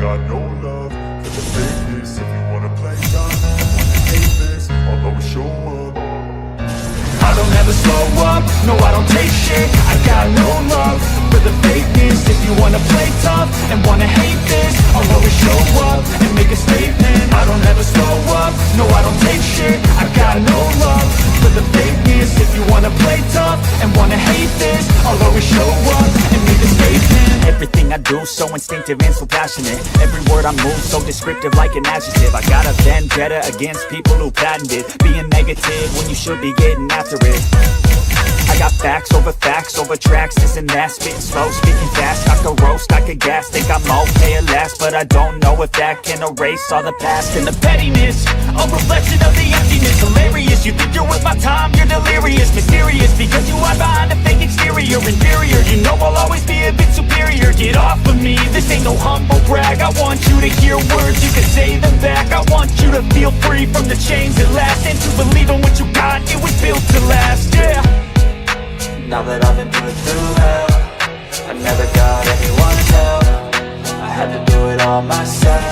got no love for the fakeness. If you wanna play tough and wanna hate this, I'll always show up. I don't ever slow up, no I don't take shit. I got no love for the fakeness. If you wanna play tough and wanna hate this, I'll always show up and make a statement. I don't ever slow up, no I don't take shit. I got no love for the fakeness. If you wanna play tough and wanna hate this, I'll always show up and make a statement. Everything I do so instinctive and so passionate. Every word I move so descriptive like an adjective. I got a vendetta against people who patented being negative when you should be getting after it. I got facts over tracks, this and that. Spitting slow, speaking fast, I could roast, I could gas. Think I'm okay at last, but I don't know if that can erase all the past. And the pettiness, a reflection of the emptiness. Hilarious, you think you're worth my time, you're delirious. Mysterious, because you hide behind a fake exterior. Inferior, you know I'll always be a bit superior. Get off of me, this ain't no humble brag. I want you to hear words, you can say them back. I want you to feel free from the chains that last, and to believe in what you got, it was built to last, yeah. Now that I've been put through hell, I never got anyone's help. I had to do it all myself.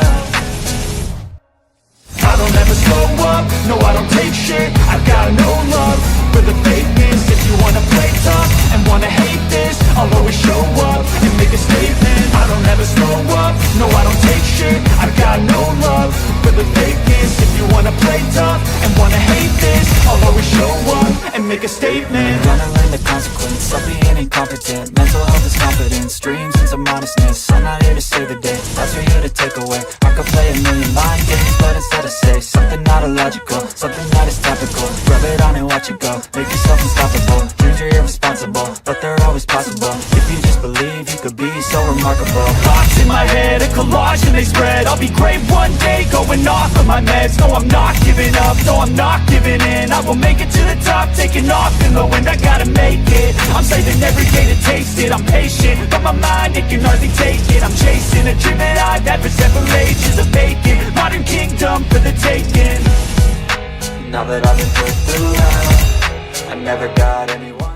I don't ever slow up, no I don't take shit. I got no love for the fakeness. If you wanna play tough and wanna hate this, I'll always show up and make a statement. I don't ever slow up, no I don't take shit. I got no love for the fakeness. If you wanna play tough and wanna hate this, I'll always show up and make a statement. Gonna learn the consequence of being incompetent. Mental health is confidence, dreams and some honestness. I'm not here to save the day, that's for you to take away. I could play a million mind games, but instead I say something not illogical, something that is topical. Rub it on and watch it go, make yourself unstoppable. Dreams are irresponsible, but they're always possible. If you just believe, you could be so remarkable. Thoughts in my head, a collage and they spread. I'll be great one day, going off of my meds. No, I'm not giving up, no, I'm not giving in. I will make it to the top, taking off in the wind. I gotta make it, I'm saving every day to taste it. I'm patient, but my mind, it can hardly take it. I'm chasing a dream that I've had for several ages. A vacant, modern kingdom for the taking. Now that I've been put through hell, I never got anyone.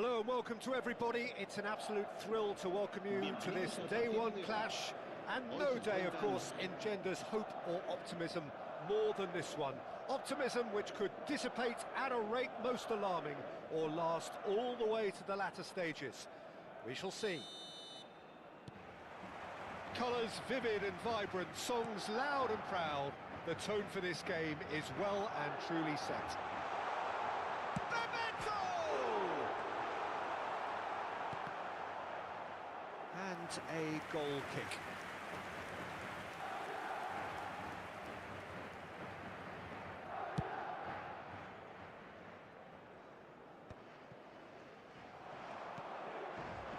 Hello and welcome to everybody. It's an absolute thrill to welcome you to this day one clash, and no day, of course, engenders hope or optimism more than this one. Optimism which could dissipate at a rate most alarming or last all the way to the latter stages. We shall see. Colours vivid and vibrant, songs loud and proud. The tone for this game is well and truly set. And a goal kick.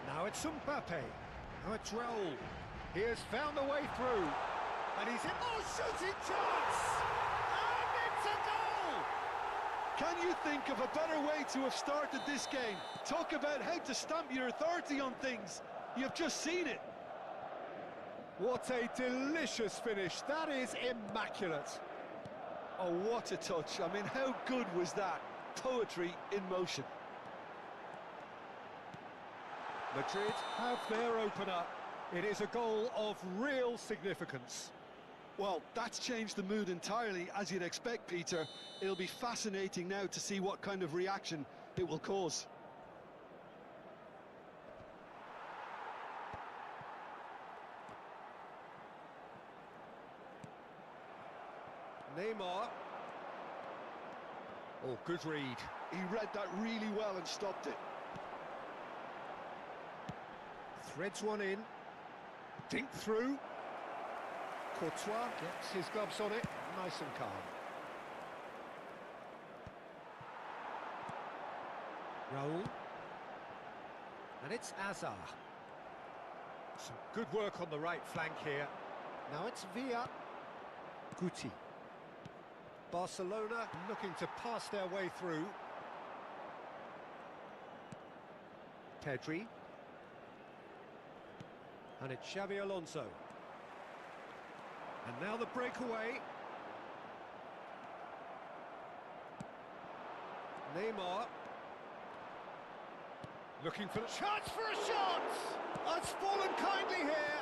Now it's Mbappe. Now it's Raul. He has found a way through. And he's in. Oh, shooting chance! And it's a goal! Can you think of a better way to have started this game? Talk about how to stamp your authority on things. You've just seen it. What a delicious finish. That is immaculate. Oh, what a touch. I mean, how good was that? Poetry in motion. Madrid have their opener. It is a goal of real significance. Well, that's changed the mood entirely, as you'd expect, Peter. It'll be fascinating now to see what kind of reaction it will cause. Neymar. Oh, good read. He read that really well and stopped it. Threads one in. Dink through. Courtois gets his gloves on it. Nice and calm. Raul. And it's Azar. Some good work on the right flank here. Now it's Villa. Guti. Barcelona looking to pass their way through. Pedri. And it's Xavi Alonso. And now the breakaway. Neymar. Looking for the chance for a shot! Oh, it's fallen kindly here.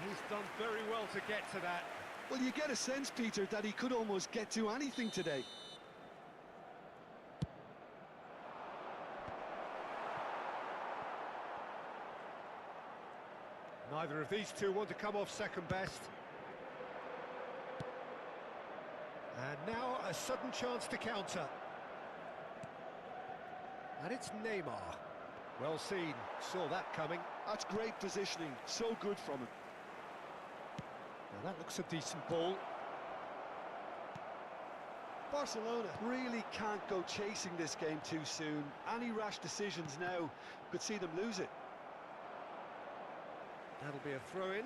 He's done very well to get to that. Well, you get a sense, Peter, that he could almost get to anything today. Neither of these two want to come off second best. And now a sudden chance to counter. And it's Neymar. Well seen, saw that coming. That's great positioning, so good from him. Now that looks a decent ball. Barcelona really can't go chasing this game too soon. Any rash decisions now could see them lose it. That'll be a throw-in.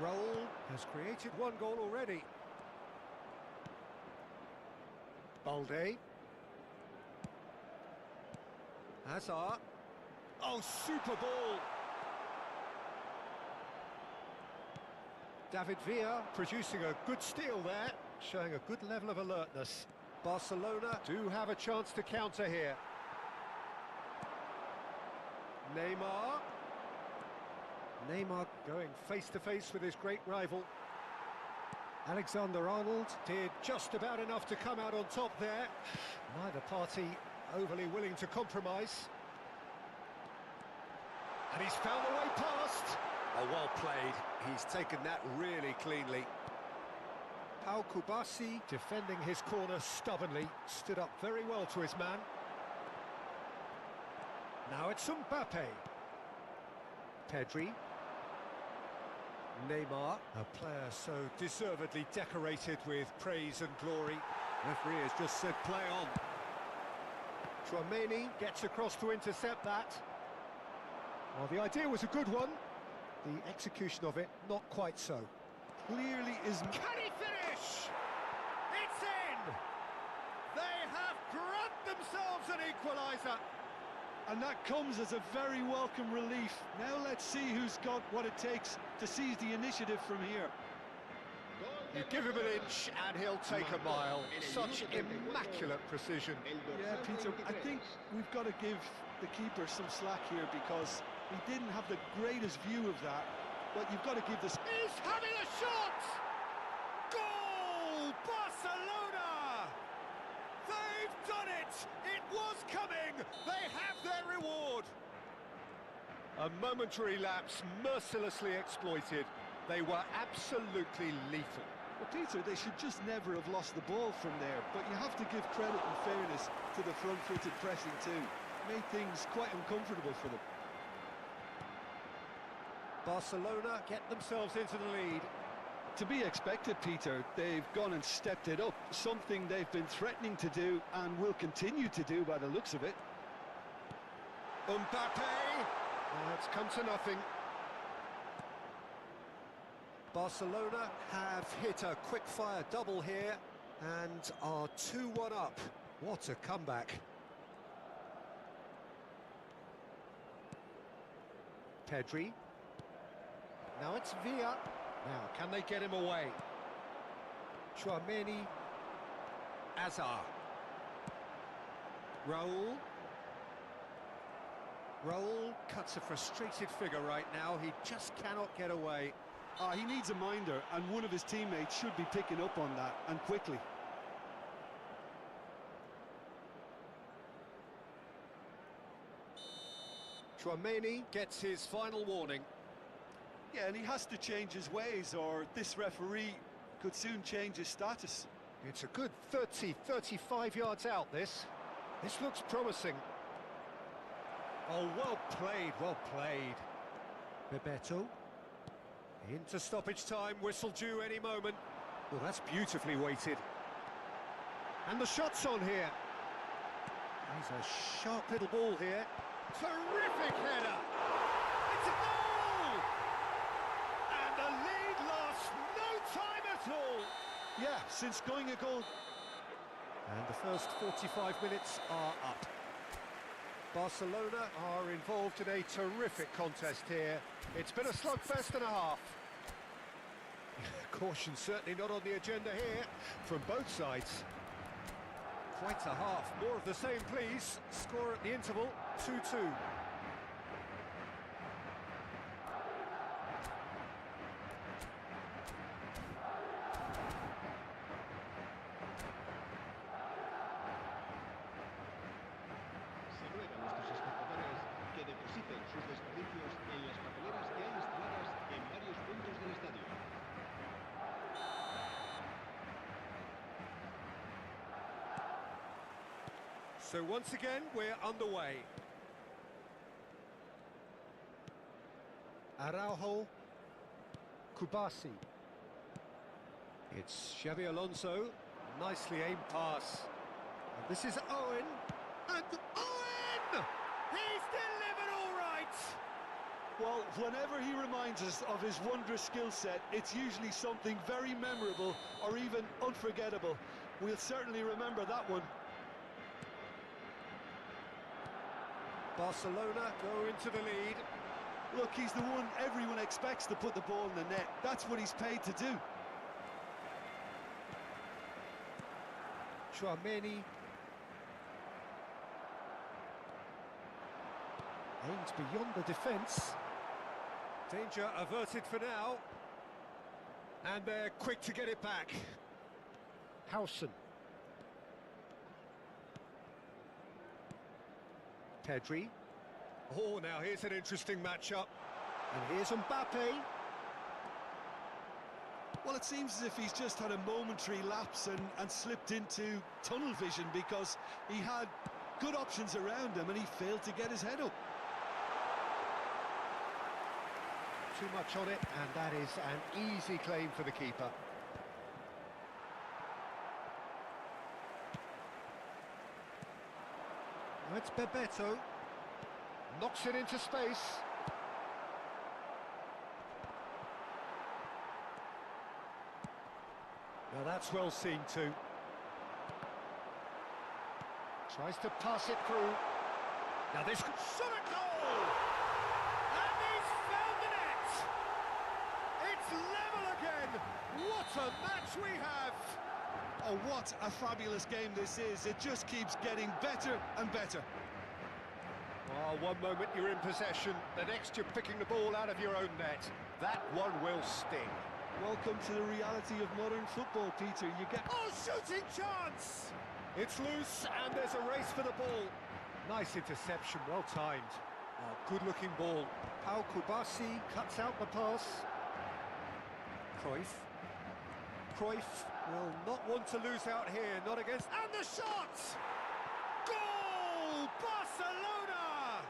Raul has created one goal already. Balde. Hazard. Oh, super ball! David Villa producing a good steal there, showing a good level of alertness. Barcelona do have a chance to counter here. Neymar. Neymar going face-to-face with his great rival. Alexander-Arnold did just about enough to come out on top there. Neither party overly willing to compromise. And he's found the way past. Oh, well played. He's taken that really cleanly. Pau Kubasi defending his corner stubbornly, stood up very well to his man. Now it's Mbappe. Pedri. Neymar, a player so deservedly decorated with praise and glory. Referee has just said play on. Tchouaméni gets across to intercept that. Well, the idea was a good one. The execution of it, not quite so. Clearly is... Can he finish? It's in! They have grabbed themselves an equaliser. And that comes as a very welcome relief. Now let's see who's got what it takes to seize the initiative from here. You give him an inch and he'll take a mile. Such immaculate precision. Yeah, Peter, I think we've got to give the keeper some slack here because he didn't have the greatest view of that, but you've got to give this... He's having a shot! Goal! Barcelona! They've done it! It was coming! They have their reward! A momentary lapse mercilessly exploited. They were absolutely lethal. Well, Peter, they should just never have lost the ball from there, but you have to give credit and fairness to the front-footed pressing too. Made things quite uncomfortable for them. Barcelona get themselves into the lead. To be expected, Peter. They've gone and stepped it up, something they've been threatening to do and will continue to do by the looks of it. Mbappe! It's come to nothing. Barcelona have hit a quick-fire double here and are 2-1 up. What a comeback. Pedri. Now it's Villa. Now, can they get him away? Chouameni. Azar. Raul. Raul cuts a frustrated figure right now. He just cannot get away. He needs a minder, and one of his teammates should be picking up on that, and quickly. Chouameni gets his final warning. Yeah, and he has to change his ways, or this referee could soon change his status. It's a good 30, 35 yards out, this. This looks promising. Oh, well played, well played. Bebeto. Into stoppage time, whistle due any moment. Well, that's beautifully weighted. And the shot's on here. He's a sharp little ball here. Terrific header! It's a goal! And the lead lost no time at all. Yeah, since going a goal. And the first 45 minutes are up. Barcelona are involved in a terrific contest here. It's been a slugfest and a half. Caution certainly not on the agenda here from both sides. Quite a half. More of the same, please. Score at the interval, 2-2. So once again, we're underway. Araujo, Kubasi. It's Xabi Alonso, nicely aimed pass. And this is Owen, and Owen! He's delivered all right! Well, whenever he reminds us of his wondrous skill set, it's usually something very memorable or even unforgettable. We'll certainly remember that one. Barcelona go into the lead. Look, he's the one everyone expects to put the ball in the net. That's what he's paid to do. Chouameni. Aimed beyond the defence. Danger averted for now. And they're quick to get it back. Howson. Pedri. Oh, now here's an interesting matchup. And here's Mbappe. Well, it seems as if he's just had a momentary lapse and slipped into tunnel vision because he had good options around him and he failed to get his head up. Too much on it, and that is an easy claim for the keeper. That's Bebeto. Knocks it into space. Now that's well seen too. Tries to pass it through. Now this could shot a goal! And he's found the net! It's level again! again. What a match we have! Oh, what a fabulous game this is. It just keeps getting better and better. Oh, one moment you're in possession, the next you're picking the ball out of your own net. That one will sting. Welcome to the reality of modern football, Peter. You get... Oh, shooting chance! It's loose and there's a race for the ball. Nice interception, well timed. Oh, good-looking ball. Pau Kubasi cuts out the pass. Cruyff will not want to lose out here, not against... And the shot! Goal! Barcelona!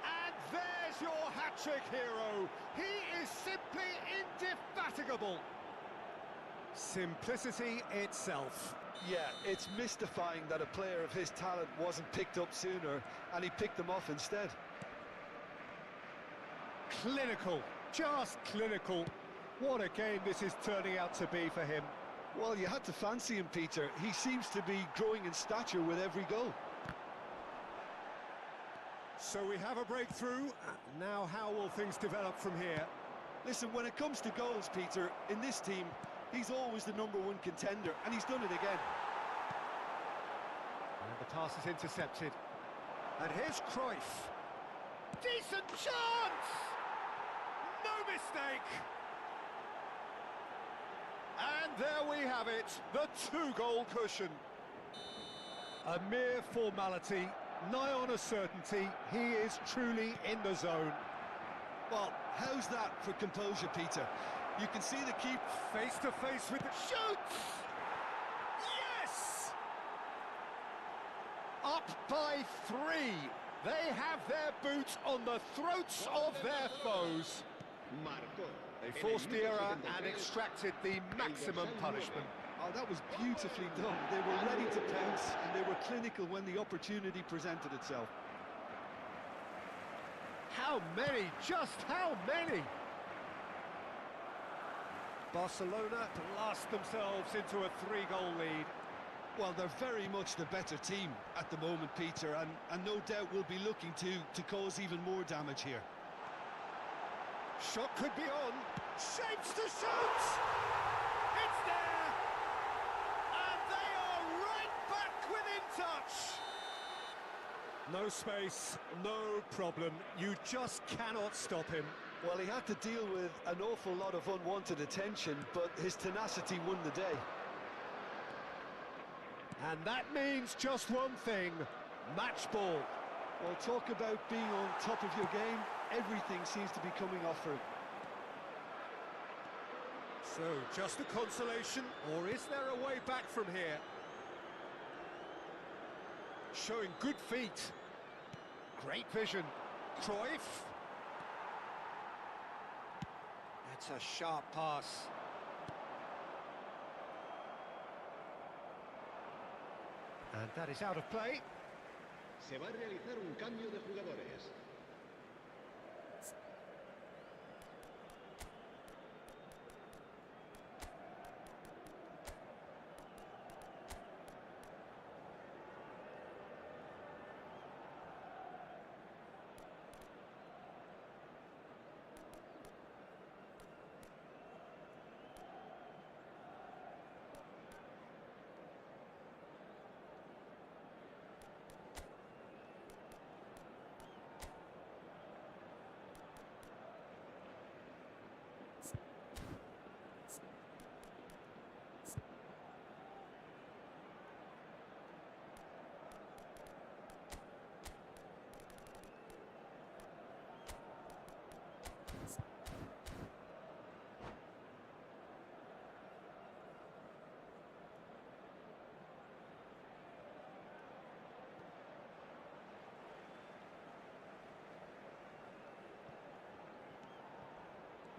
And there's your hat-trick hero. He is simply indefatigable. Simplicity itself. Yeah, it's mystifying that a player of his talent wasn't picked up sooner, and he picked them off instead. Clinical, just clinical. What a game this is turning out to be for him. Well, you had to fancy him, Peter. He seems to be growing in stature with every goal. So we have a breakthrough. Now how will things develop from here? Listen, when it comes to goals, Peter, in this team, he's always the #1 contender, and he's done it again. And the pass is intercepted. And here's Cruyff. Decent chance! No mistake! And there we have it, the 2-goal cushion. A mere formality, nigh on a certainty, he is truly in the zone. Well, how's that for composure, Peter? You can see the keeper Face to face with the shoots! Yes! Up by 3. They have their boots on the throats of their foes. They forced the error and extracted the maximum punishment. Oh, that was beautifully done. They were ready to pounce, and they were clinical when the opportunity presented itself. How many? Just how many? Barcelona blast themselves into a 3-goal lead. Well, they're very much the better team at the moment, Peter, and no doubt will be looking to cause even more damage here. Shot could be on. Shapes to shoot! It's there! And they are right back within touch! No space, no problem. You just cannot stop him. Well, he had to deal with an awful lot of unwanted attention, but his tenacity won the day. And that means just one thing, match ball. Well, talk about being on top of your game. Everything seems to be coming off for him. So, just a consolation, or is there a way back from here? Showing good feet. Great vision. Cruyff. That's a sharp pass. And that is out of play. Se va a realizar un cambio de jugadores.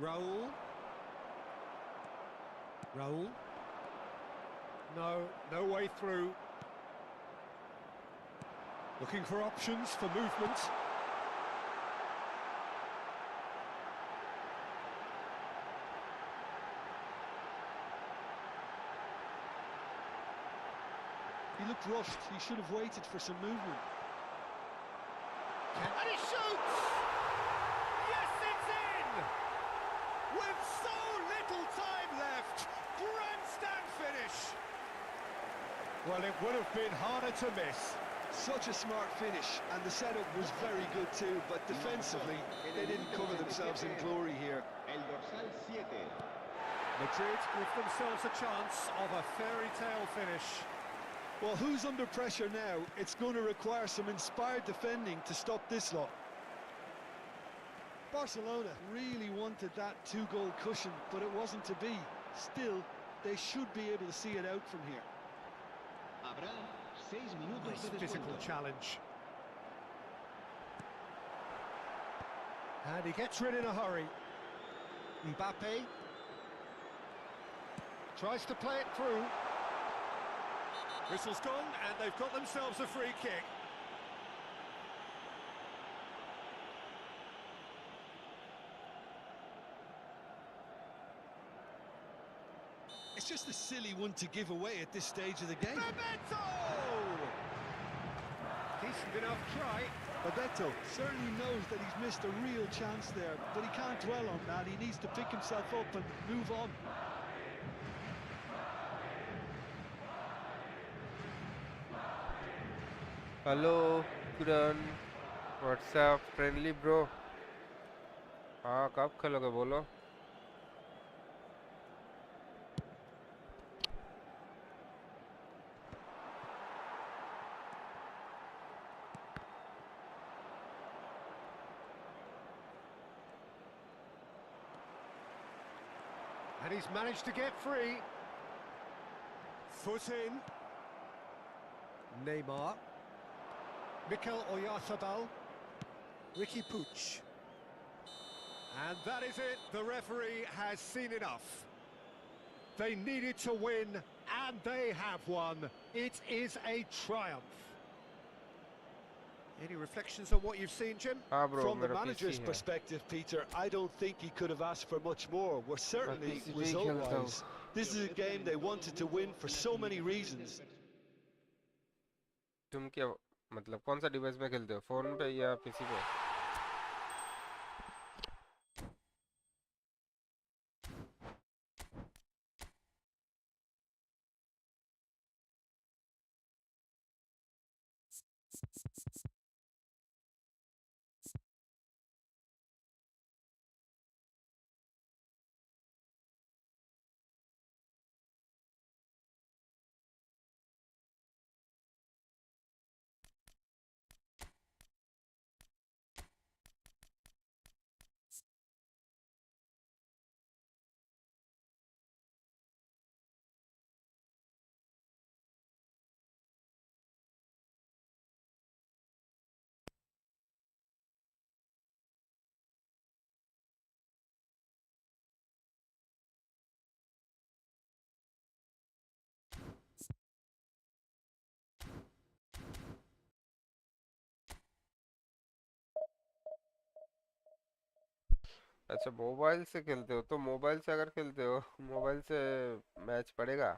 Raul. Raul. No way through. Looking for options for movement. He looked rushed. He should have waited for some movement. And he shoots! Yes, it's in! with so little time left. Grandstand finish. Well, it would have been harder to miss. Such a smart finish, and the setup was very good too, but defensively, they didn't cover themselves in glory here. El dorsal 7. Madrid give themselves a chance of a fairy tale finish. Well, who's under pressure now? It's going to require some inspired defending to stop this lot. Barcelona really wanted that two-goal cushion, but it wasn't to be. Still, they should be able to see it out from here. Habrá 6 minutos Nice de physical descuento. challenge. And he gets rid in a hurry. Mbappe tries to play it through. Whistle's gone, and they've got themselves a free kick. It's just a silly one to give away at this stage of the game. Bebeto! Decent enough try. Bebeto certainly knows that he's missed a real chance there, but he can't dwell on that. He needs to pick himself up and move on. Hello Kiran WhatsApp friendly bro हाँ कब खेलोगे बोलो And he's managed to get free. Foot in. Neymar. Mikel Oyarzabal. Ricky Puig. And that is it. The referee has seen enough. They needed to win, and they have won. It is a triumph. Any reflections on what you've seen, Jim? हाँ bro From the मेरा manager's PC है perspective, Peter, I don't think he could have asked for much more. We're certainly, PCB खेलता हूँ result-wise, this is a game they wanted to win for so many reasons. तुम क्या मतलब कौन सा device में खेलते हो फोन पे या पीसी पे अच्छा मोबाइल से खेलते हो तो मोबाइल से अगर खेलते हो मोबाइल से मैच पड़ेगा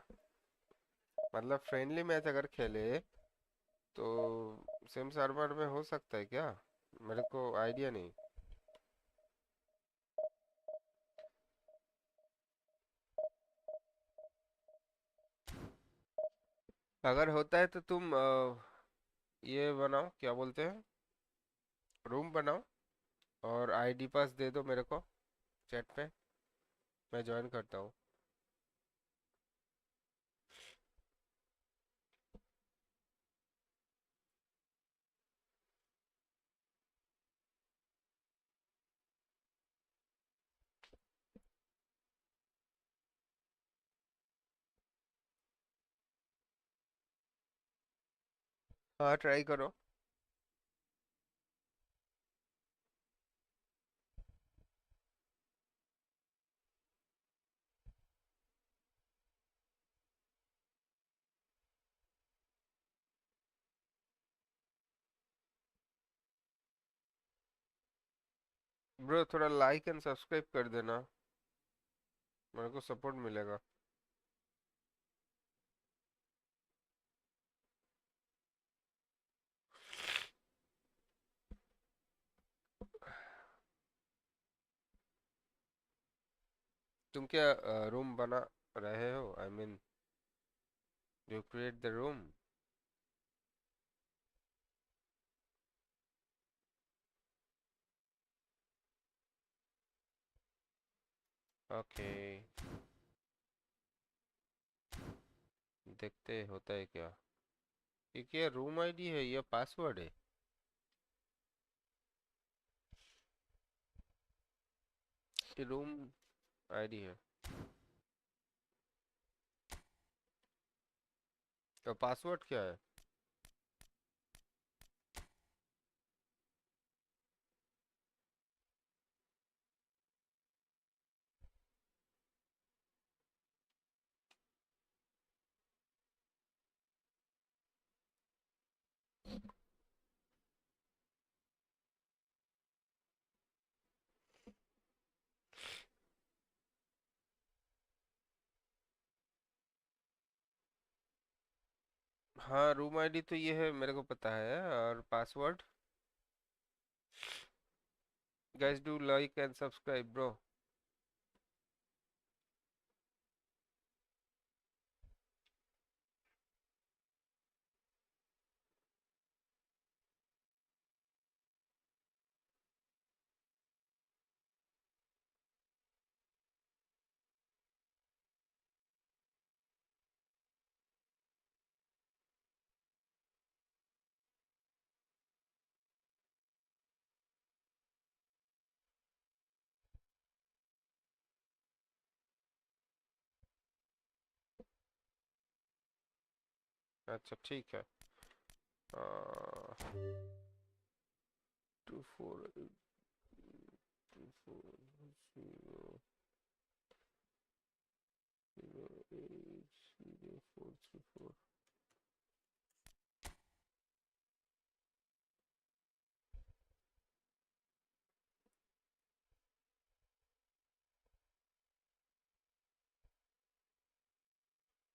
मतलब फ्रेंडली मैच अगर खेले तो सेम सर्वर में हो सकता है क्या मेरे को आइडिया नहीं अगर होता है तो तुम ये बनाओ क्या बोलते हैं रूम बनाओ और आईडी पास दे दो मेरे को चैट पे मैं ज्वाइन करता हूँ हाँ ट्राई करो ब्रो थोड़ा लाइक एंड सब्सक्राइब कर देना मेरे को सपोर्ट मिलेगा तुम क्या रूम बना रहे हो? I mean you create the room? Okay, देखते होता है क्या। ये क्या रूम आईडी है या पासवर्ड है? ये रूम आईडी है। तो पासवर्ड क्या है? हाँ, रूम आईडी तो ये है, मेरे को पता है। और password? Guys do like and subscribe bro. अच्छा ठीक है। 2484।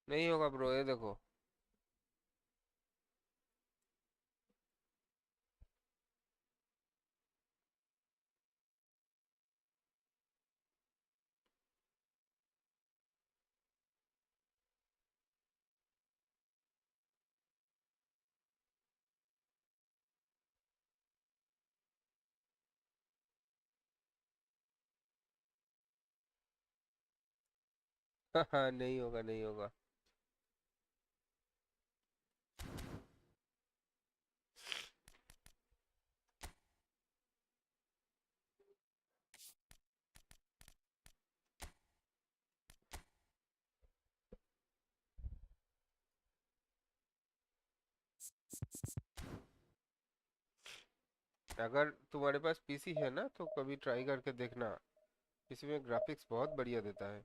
नहीं होगा ब्रो, ये देखो। हाँ, नहीं होगा, नहीं होगा। अगर तुम्हारे पास पीसी है ना तो कभी ट्राई करके देखना। पीसी में ग्राफिक्स बहुत बढ़िया देता है।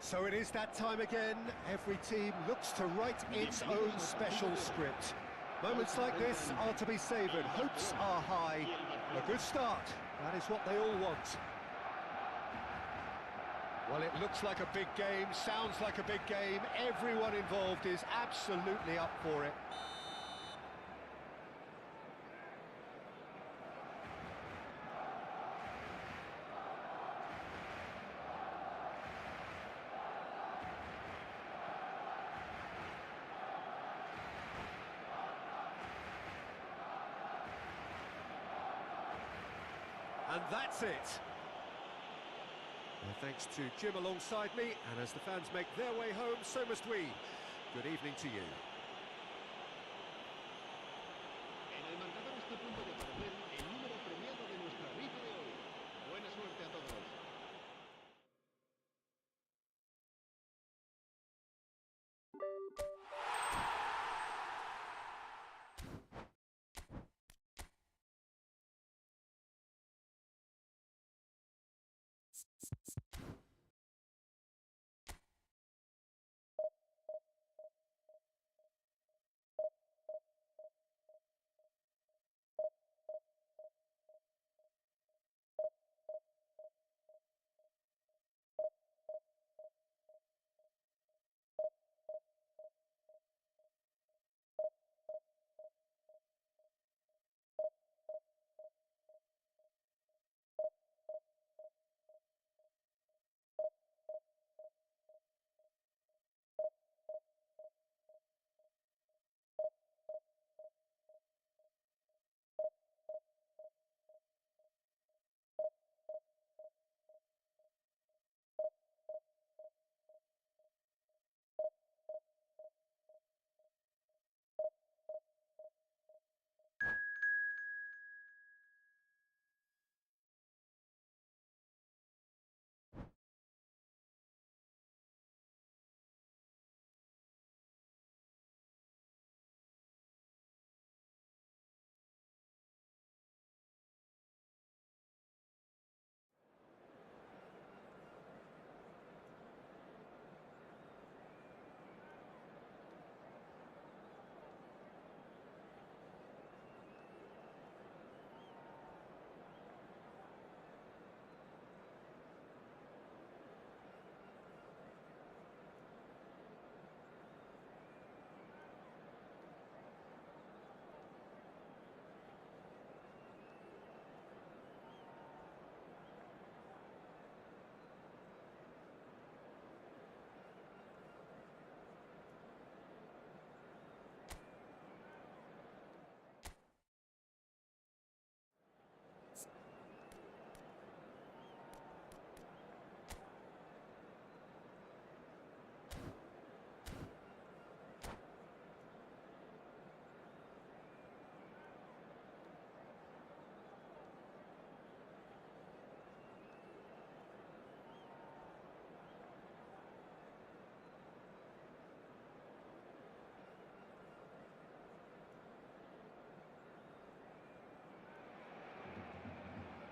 So it is that time again. Every team looks to write its own special script. Moments like this are to be savoured. Hopes are high. A good start. That is what they all want. Well, it looks like a big game, sounds like a big game. Everyone involved is absolutely up for it. And that's it. Well, thanks to Jim alongside me, and as the fans make their way home, so must we. Good evening to you. En el marcador está a punto de aparecer el número premiado de nuestra rifa de hoy. Buena suerte a todos.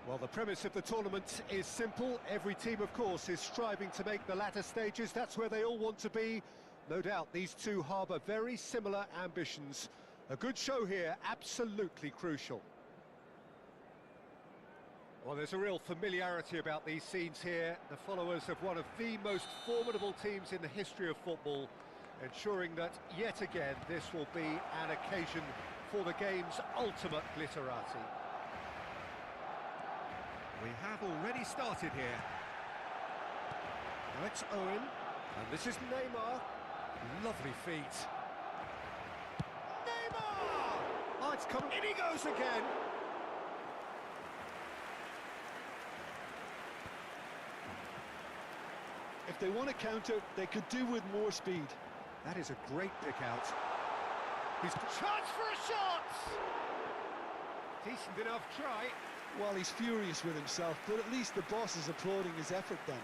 Well, the premise of the tournament is simple. Every team, of course, is striving to make the latter stages. That's where they all want to be. No doubt these two harbour very similar ambitions. A good show here, absolutely crucial. Well, there's a real familiarity about these scenes here. The followers of one of the most formidable teams in the history of football, ensuring that, yet again, this will be an occasion for the game's ultimate glitterati. We have already started here. Now it's Owen, and this is Neymar. Lovely feet. Neymar! Oh, it's coming. In he goes again. If they want to counter, they could do with more speed. That is a great pick out. He's chance for a shot! Decent enough try. Well, he's furious with himself, but at least the boss is applauding his effort then.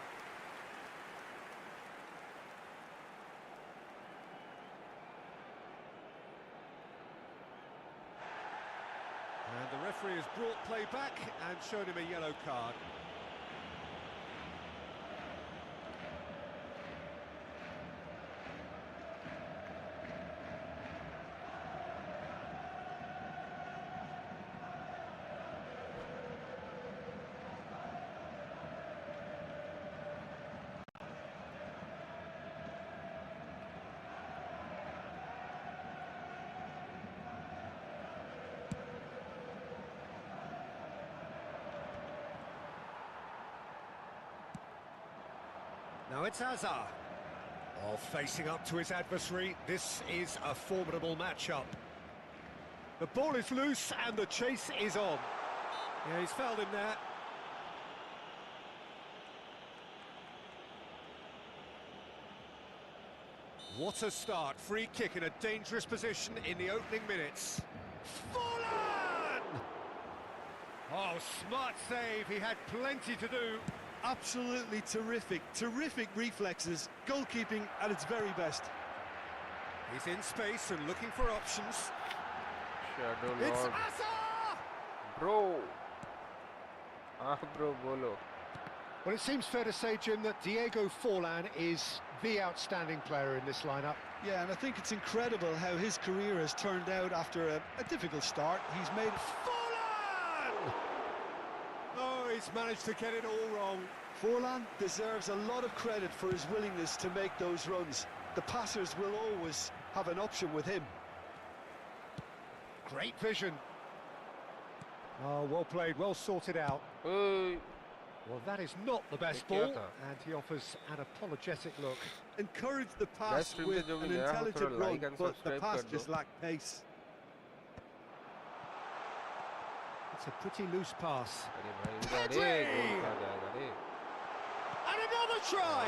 And the referee has brought play back and shown him a yellow card. Now it's Hazard. Oh, facing up to his adversary, this is a formidable matchup. The ball is loose and the chase is on. Yeah, he's fouled him there. What a start. Free kick in a dangerous position in the opening minutes. Fallen! Oh, smart save. He had plenty to do. Absolutely terrific, terrific reflexes, goalkeeping at its very best. He's in space and looking for options. Shadow It's Lord. Hazard! Bro. Bro, bolo. Well, it seems fair to say, Jim, that Diego Forlan is the outstanding player in this lineup. Yeah, and I think it's incredible how his career has turned out after a difficult start. He's made Forlan! Oh, he's managed to get it all wrong. Forlan deserves a lot of credit for his willingness to make those runs. The passers will always have an option with him. Great vision. Oh, well played, well sorted out. Hey. Well, that is not the best Kiya ball, tha. and he offers an apologetic look. Encourage the Guys, pass stream with पे जो भी an नया हो, थोड़ा intelligent run, like and but the subscribe pass कर just दो. lacked pace. It's a pretty loose pass. अरे भाई, अरे गोल कहाँ जाएगा रे? And another try!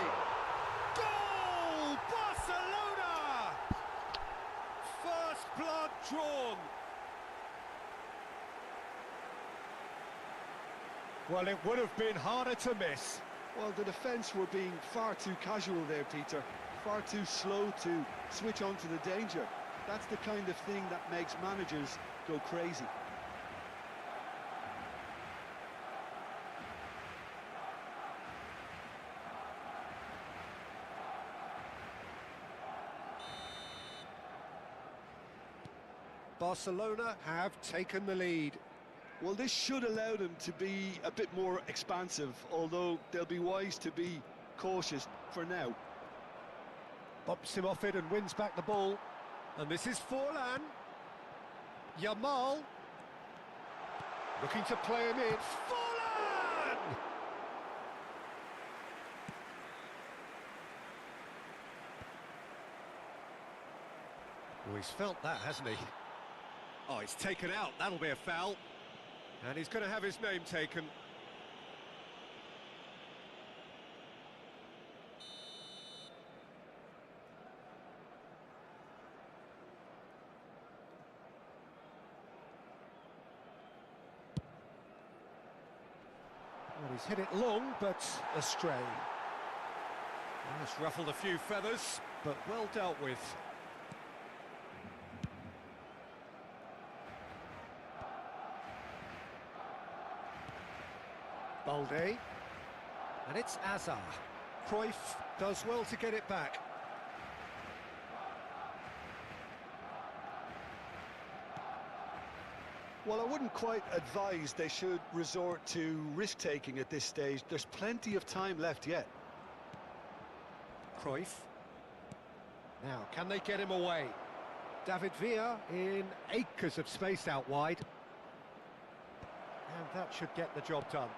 Goal! Barcelona! First blood drawn. Well, it would have been harder to miss. Well, the defence were being far too casual there, Peter. Far too slow to switch on to the danger. That's the kind of thing that makes managers go crazy. Barcelona have taken the lead. Well, this should allow them to be a bit more expansive, although they'll be wise to be cautious for now. Bumps him off it and wins back the ball. And this is Forlan. Yamal. Looking to play him in. Forlan! Oh, he's felt that, hasn't he? Oh, he's taken out. That'll be a foul. And he's going to have his name taken. Well, he's hit it long, but astray. Well, it's ruffled a few feathers, but well dealt with. Balde. And it's Hazard. Cruyff does well to get it back. Well, I wouldn't quite advise they should resort to risk-taking at this stage. There's plenty of time left yet. Cruyff. Now, can they get him away? David Villa in acres of space out wide. And that should get the job done.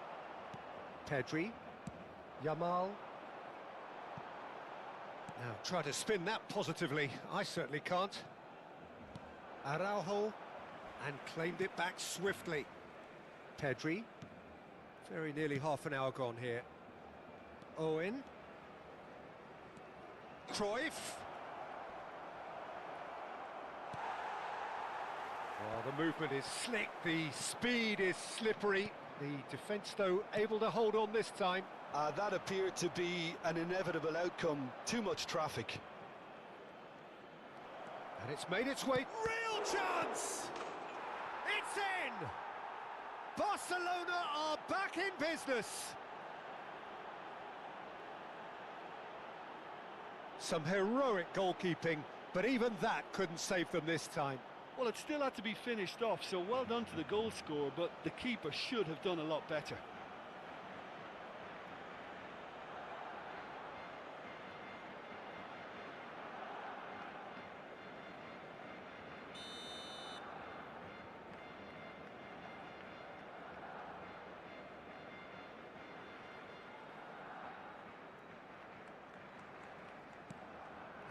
Pedri. Yamal. Now, try to spin that positively. I certainly can't. Araujo. And claimed it back swiftly. Pedri. Very nearly half an hour gone here. Owen. Cruyff. Well, the movement is slick, the speed is slippery. The defence, though, able to hold on this time. That appeared to be an inevitable outcome. Too much traffic. And it's made its way. Real chance! It's in! Barcelona are back in business. Some heroic goalkeeping, but even that couldn't save them this time. Well, it still had to be finished off, so well done to the goal scorer, but the keeper should have done a lot better.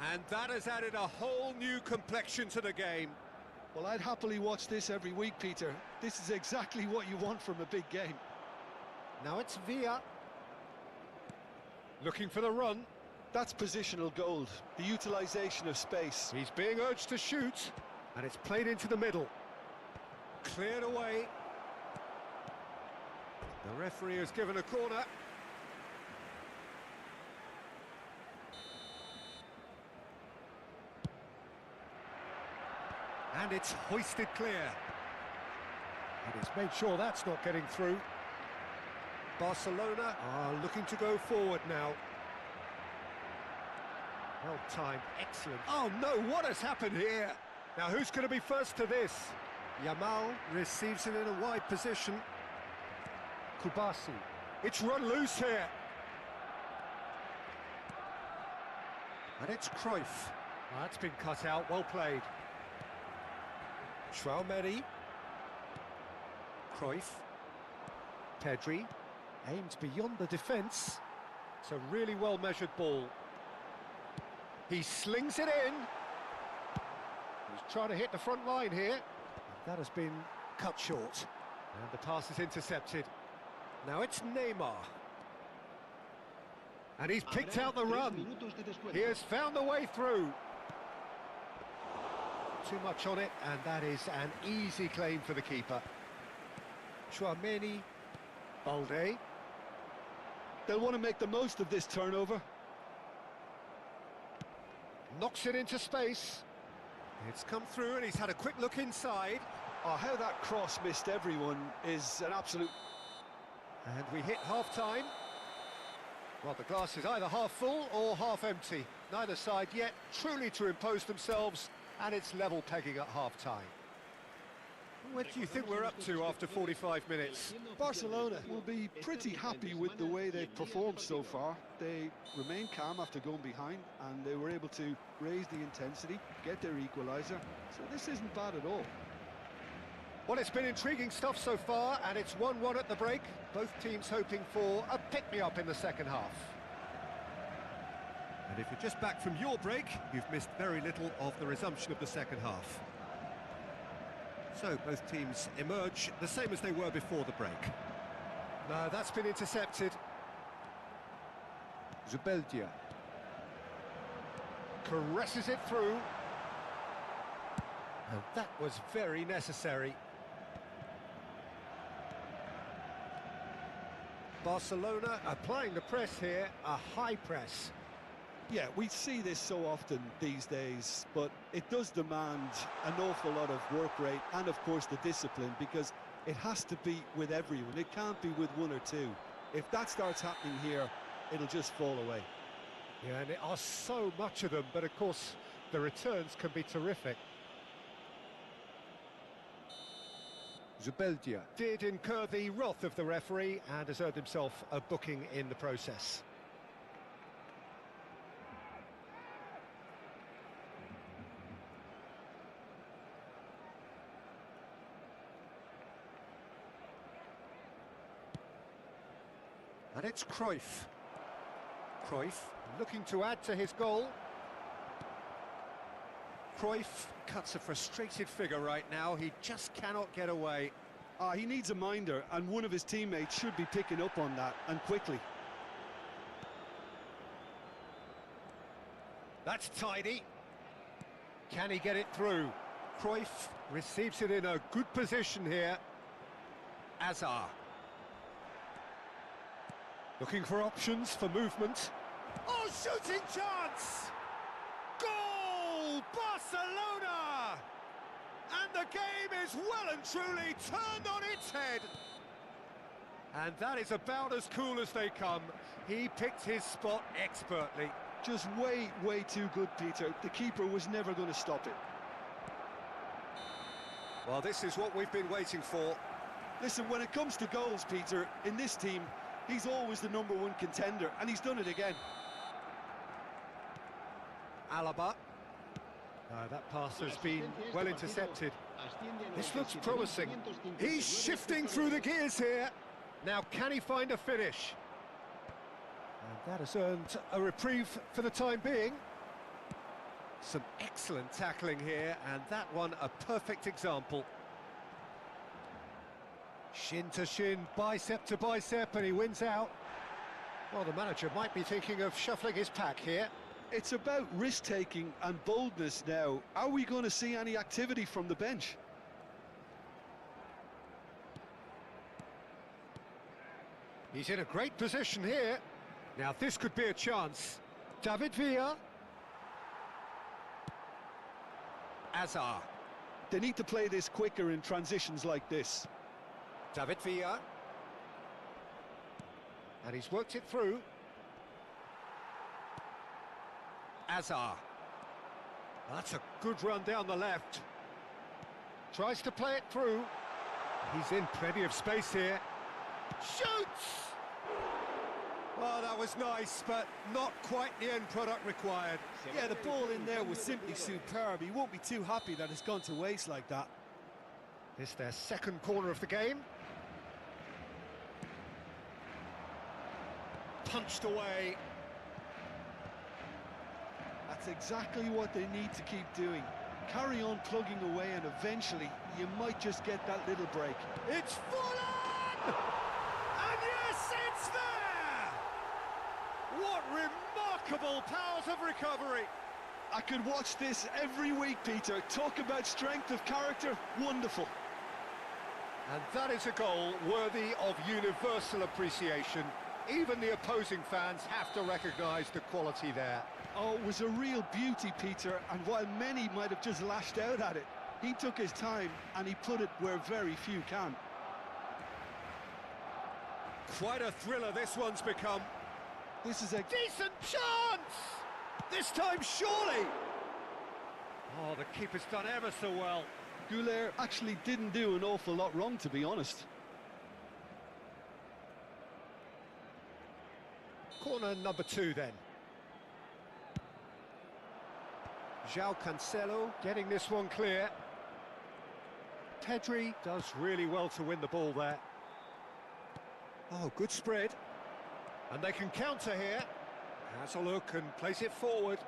And that has added a whole new complexion to the game. Well, I'd happily watch this every week, Peter. This is exactly what you want from a big game. Now it's Villa. Looking for the run. That's positional gold, the utilisation of space. He's being urged to shoot, and it's played into the middle. Cleared away. The referee has given a corner. And it's hoisted clear. And he's made sure that's not getting through. Barcelona are looking to go forward now. Well timed, excellent. Oh no, what has happened here? Now who's going to be first to this? Yamal receives it in a wide position. Kubasi. It's run loose here. And it's Cruyff. That's been cut out, well played. Traumeri. Cruyff. Pedri. Aimed beyond the defence. It's a really well-measured ball. He slings it in. He's trying to hit the front line here. That has been cut short. And the pass is intercepted. Now it's Neymar. And he's picked out the run. He has found the way through. Too much on it, and that is an easy claim for the keeper. Chouameni. Balde. They'll want to make the most of this turnover. Knocks it into space. It's come through and he's had a quick look inside. Oh, how that cross missed everyone is an absolute... And we hit half-time. Well, the glass is either half full or half empty. Neither side yet truly to impose themselves, and it's level pegging at half-time. What do you think we're up to after 45 minutes? Barcelona will be pretty happy with the way they've performed so far. They remain calm after going behind, and they were able to raise the intensity, get their equaliser. So this isn't bad at all. Well, it's been intriguing stuff so far, and it's 1-1 at the break. Both teams hoping for a pick-me-up in the second half. And if you're just back from your break, you've missed very little of the resumption of the second half. So both teams emerge the same as they were before the break. No, that's been intercepted. Zubeldia caresses it through. And that was very necessary. Barcelona applying the press here, a high press. Yeah, we see this so often these days, but it does demand an awful lot of work rate and, of course, the discipline, because it has to be with everyone. It can't be with one or two. If that starts happening here, it'll just fall away. Yeah, and there are so much of them, but, of course, the returns can be terrific. Zubeldia did incur the wrath of the referee and has earned himself a booking in the process. And it's Cruyff. Cruyff looking to add to his goal. Cruyff cuts a frustrated figure right now. He just cannot get away. He needs a minder, and one of his teammates should be picking up on that, and quickly. That's tidy. Can he get it through? Cruyff receives it in a good position here. Azar. Looking for options for movement. Oh, shooting chance! Goal! Barcelona! And the game is well and truly turned on its head. And that is about as cool as they come. He picked his spot expertly. Just way, way too good, Peter. The keeper was never going to stop it. Well, this is what we've been waiting for. Listen, when it comes to goals, Peter, in this team, he's always the #1 contender, and he's done it again. Alaba. That pass has been well intercepted. This looks promising. He's shifting through the gears here. Now, can he find a finish? And that has earned a reprieve for the time being. Some excellent tackling here, and that one a perfect example. Shin to shin, bicep to bicep, and he wins out. Well, the manager might be thinking of shuffling his pack here. It's about risk-taking and boldness now. Are we going to see any activity from the bench? He's in a great position here. Now this could be a chance. David Villa. Azar. They need to play this quicker in transitions like this. David Villa. And he's worked it through. Azar. That's a good run down the left. Tries to play it through. He's in plenty of space here. Shoots! Well, that was nice, but not quite the end product required. Yeah, the ball in there was simply superb. He won't be too happy that it's gone to waste like that. It's their second corner of the game. Punched away. That's exactly what they need to keep doing. Carry on plugging away and eventually you might just get that little break. It's full on! And yes, it's there! What remarkable powers of recovery! I could watch this every week, Peter. Talk about strength of character, wonderful. And that is a goal worthy of universal appreciation. Even the opposing fans have to recognise the quality there. Oh, it was a real beauty, Peter, and while many might have just lashed out at it, he took his time and he put it where very few can. Quite a thriller this one's become. This is a Decent chance! This time, surely! Oh, the keeper's done ever so well. Goulet actually didn't do an awful lot wrong, to be honest. Corner number 2 then. João Cancelo getting this one clear. Pedri does really well to win the ball there. Oh, good spread. And they can counter here. Has a look and plays it forward.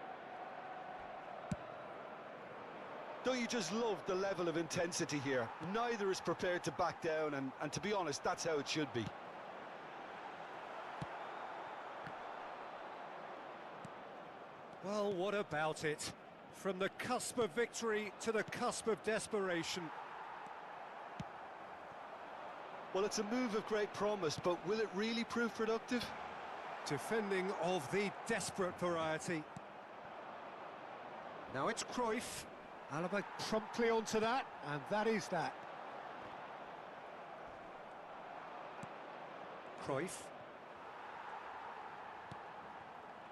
Don't you just love the level of intensity here? Neither is prepared to back down, and to be honest, that's how it should be. Well, what about it? From the cusp of victory to the cusp of desperation. Well, it's a move of great promise, but will it really prove productive? Defending of the desperate variety. Now it's Cruyff. Alaba promptly onto that, and that is that. Cruyff.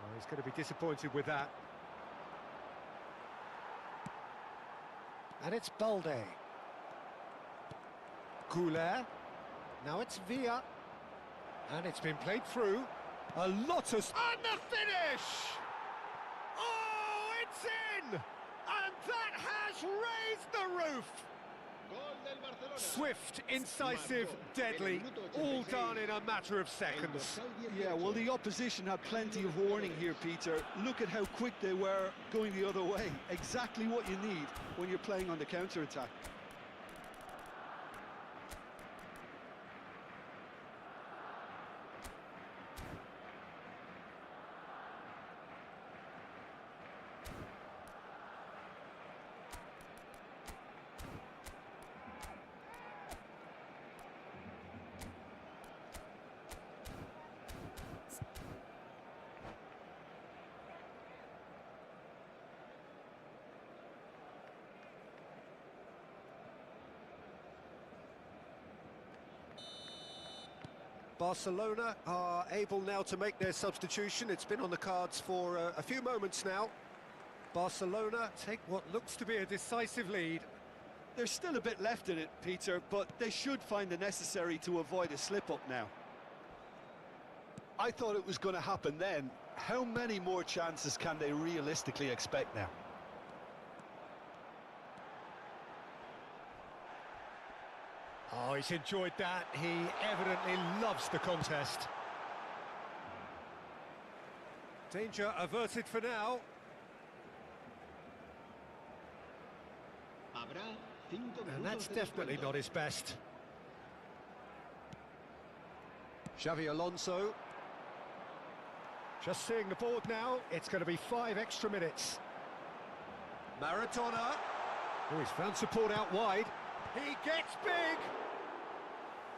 Oh, he's going to be disappointed with that. And it's Balde. Goulet. Now it's Villa. And it's been played through. A lot of... And the finish! Oh, it's in! And that has raised the roof! Swift, incisive, deadly, all done in a matter of seconds. Yeah, well, the opposition had plenty of warning here, Peter. Look at how quick they were going the other way. Exactly what you need when you're playing on the counter-attack. Barcelona are able now to make their substitution. It's been on the cards for a few moments now. Barcelona take what looks to be a decisive lead. There's still a bit left in it, Peter, but they should find the necessary to avoid a slip-up now. I thought it was going to happen then. How many more chances can they realistically expect now? Oh, he's enjoyed that. He evidently loves the contest. Danger averted for now. Habrá 5 And that's minutos de definitely descuento. not his best. Xavi Alonso. Just seeing the board now, it's going to be 5 extra minutes. Maradona. Oh, he's found support out wide. He gets big!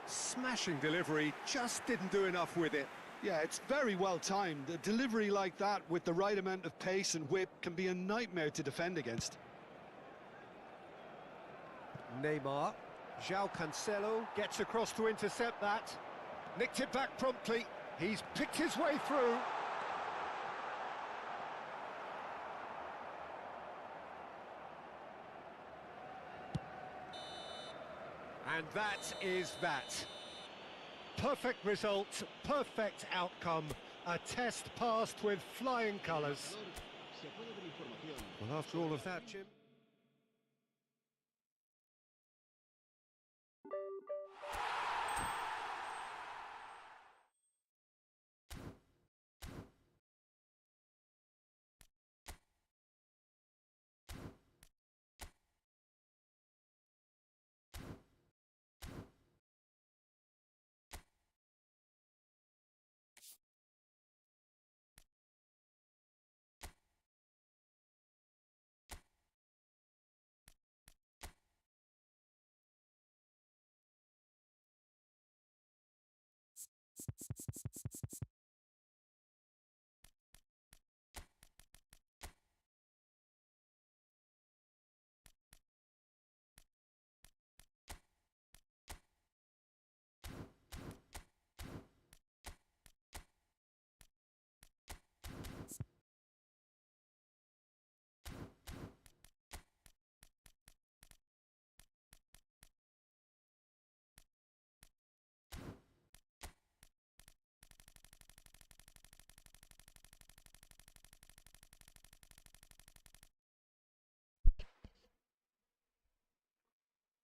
Smashing delivery, just didn't do enough with it. Yeah, it's very well timed. A delivery like that with the right amount of pace and whip can be a nightmare to defend against. Neymar. João Cancelo gets across to intercept that. Nicked it back promptly. He's picked his way through. And that is that. Perfect result, perfect outcome. A test passed with flying colours. Se puede ver información. Well, after all of that, Jim...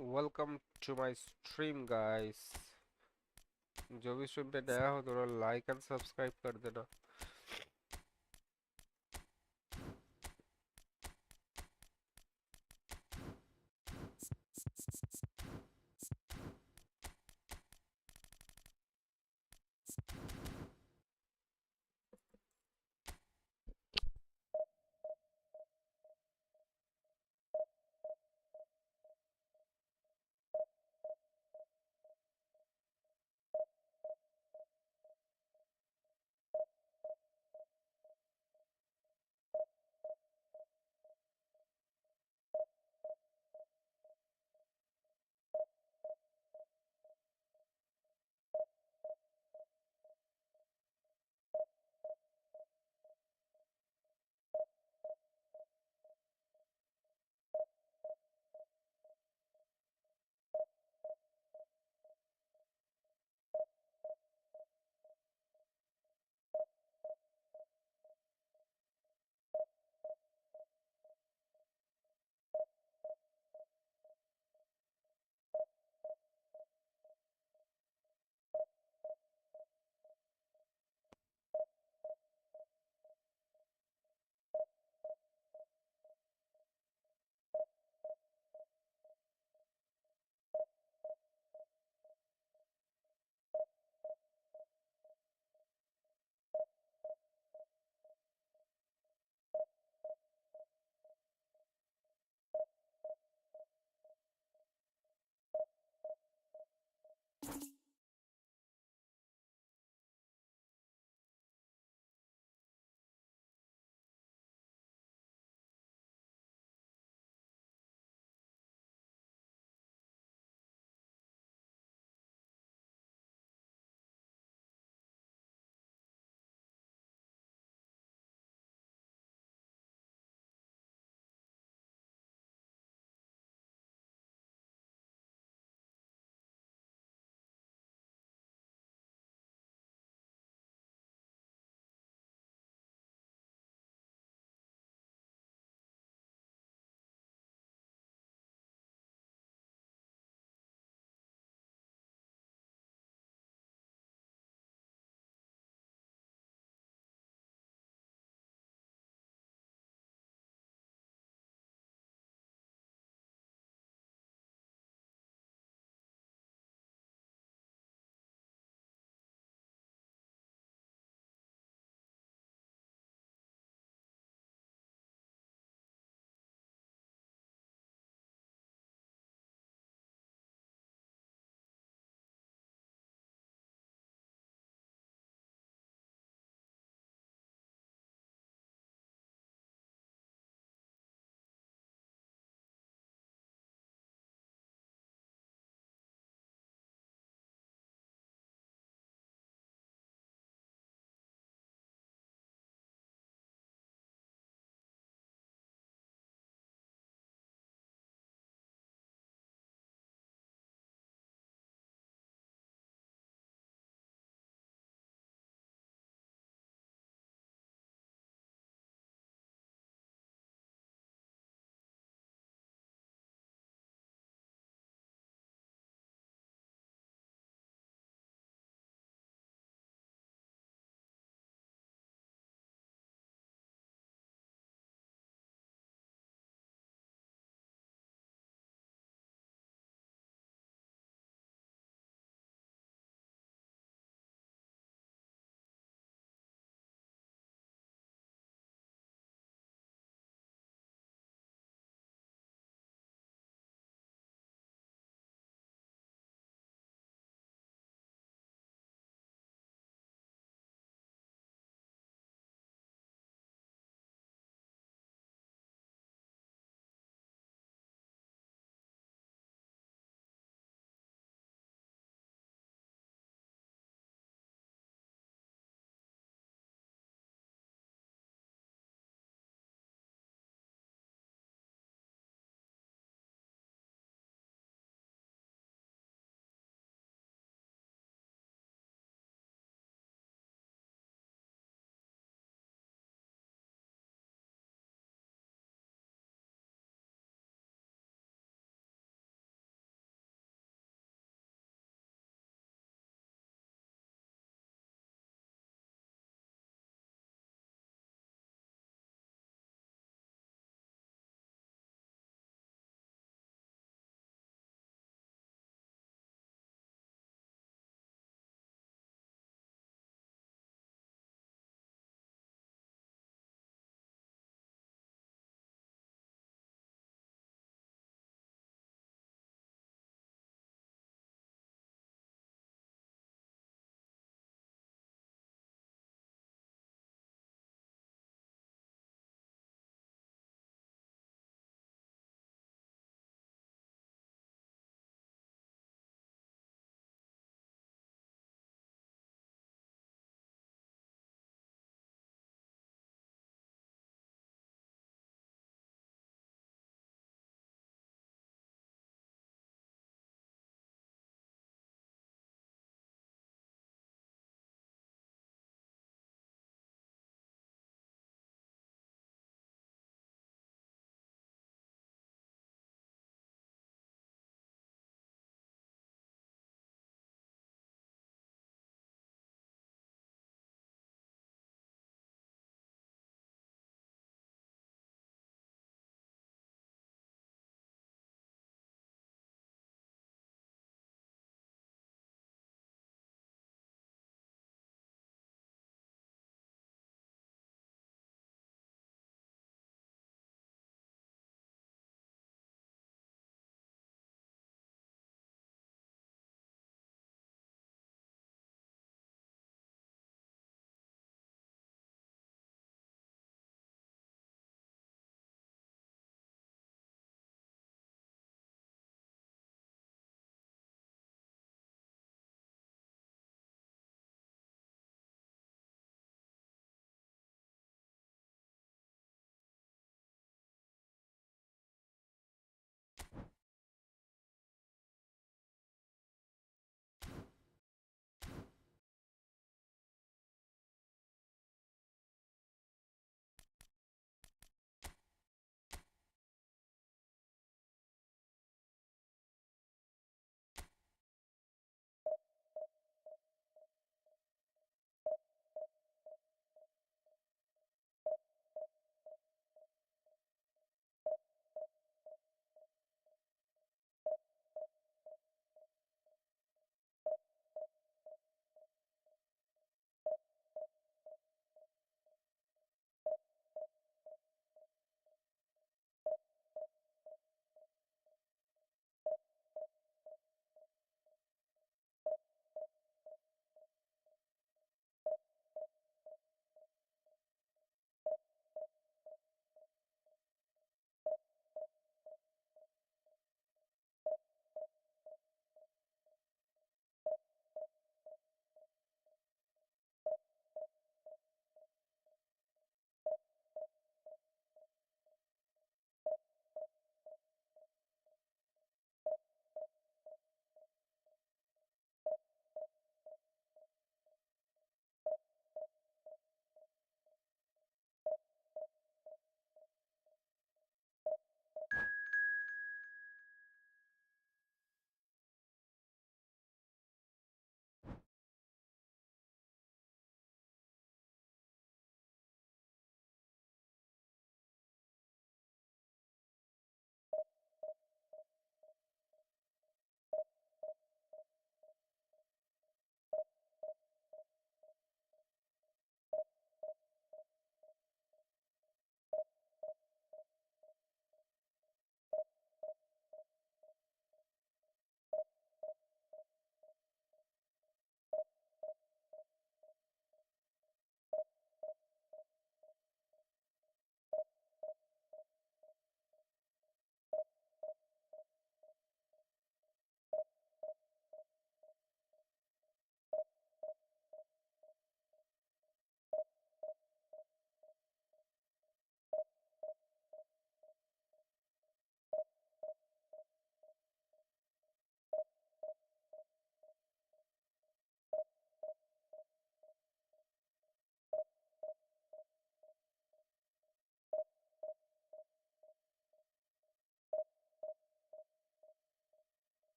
welcome to my stream guys. जो भी stream पे नया हो थोड़ा like and subscribe कर देना।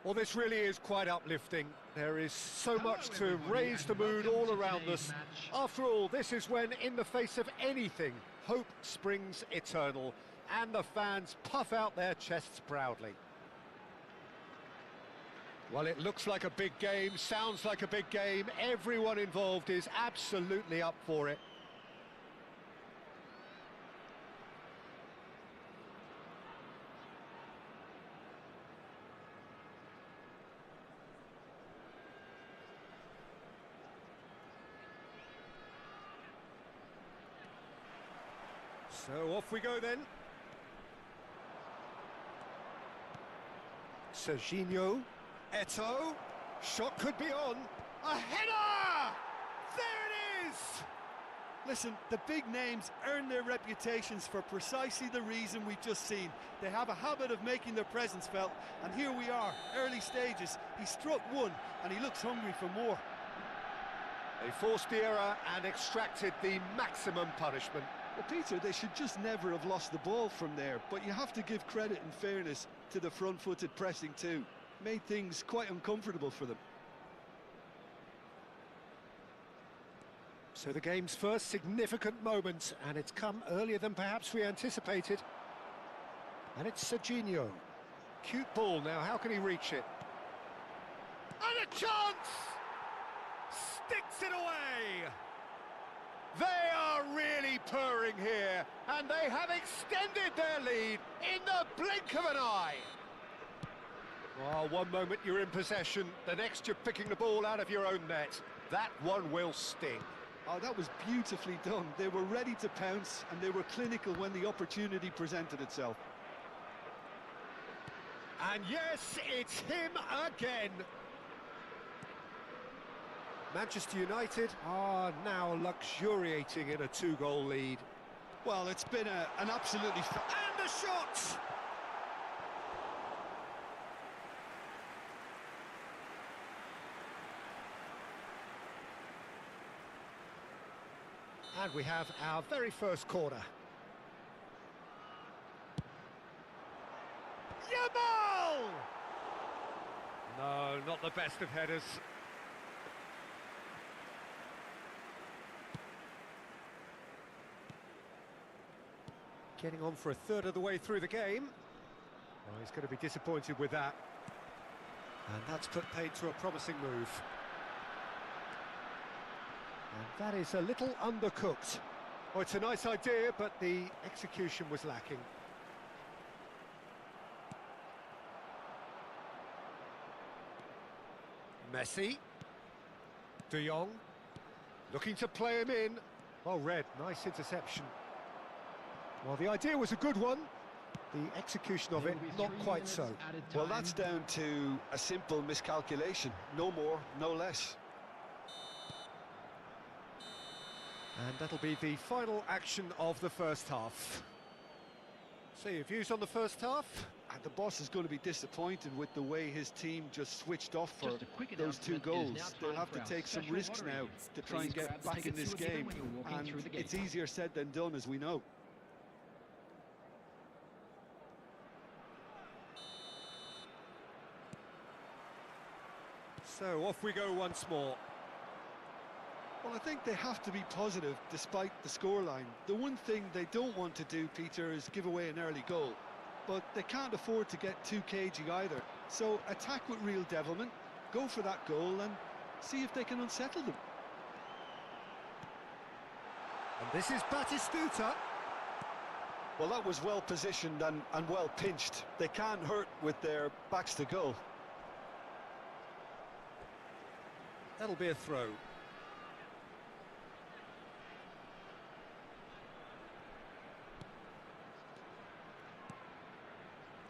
Well, this really is quite uplifting. There is so much to raise the mood all around us. After all, this is when, in the face of anything, hope springs eternal, and the fans puff out their chests proudly. Well, it looks like a big game, sounds like a big game. Everyone involved is absolutely up for it. So off we go then. Serginho, Eto'o, shot could be on. A header! There it is! Listen, the big names earn their reputations for precisely the reason we've just seen. They have a habit of making their presence felt, and here we are, early stages. He struck one, and he looks hungry for more. They forced the error and extracted the maximum punishment. Well, Peter, they should just never have lost the ball from there, but you have to give credit and fairness to the front-footed pressing too. Made things quite uncomfortable for them. So the game's first significant moment, and it's come earlier than perhaps we anticipated. And it's Serginho. Cute ball now, how can he reach it? And a chance! Sticks it away! They are really purring here, and they have extended their lead in the blink of an eye. Well, one moment you're in possession, the next you're picking the ball out of your own net. That one will sting. Oh, that was beautifully done. They were ready to pounce, and they were clinical when the opportunity presented itself. And yes, it's him again. Manchester United are now luxuriating in a two-goal lead. Well, it's been an absolutely... And a shot! And we have our very first corner. Yamal! No, not the best of headers. Getting on for a third of the way through the game. Well, he's going to be disappointed with that. And that's put paid to a promising move. And that is a little undercooked. Oh, it's a nice idea, but the execution was lacking. Messi. De Jong. Looking to play him in. Oh, Red, nice interception. Well, the idea was a good one. The execution of it, not quite so. Well, that's down to a simple miscalculation. No more, no less. And that'll be the final action of the first half. So your views on the first half? And the boss is going to be disappointed with the way his team just switched off for those two goals. They'll have to take some risks now to try and get back in this game. And it's easier said than done, as we know. So off we go once more. Well, I think they have to be positive despite the scoreline. The one thing they don't want to do, Peter, is give away an early goal. But they can't afford to get too cagey either. So attack with real devilment, go for that goal and see if they can unsettle them. And this is Batistuta. Well, that was well positioned and well pinched. They can't hurt with their backs to goal. That'll be a throw.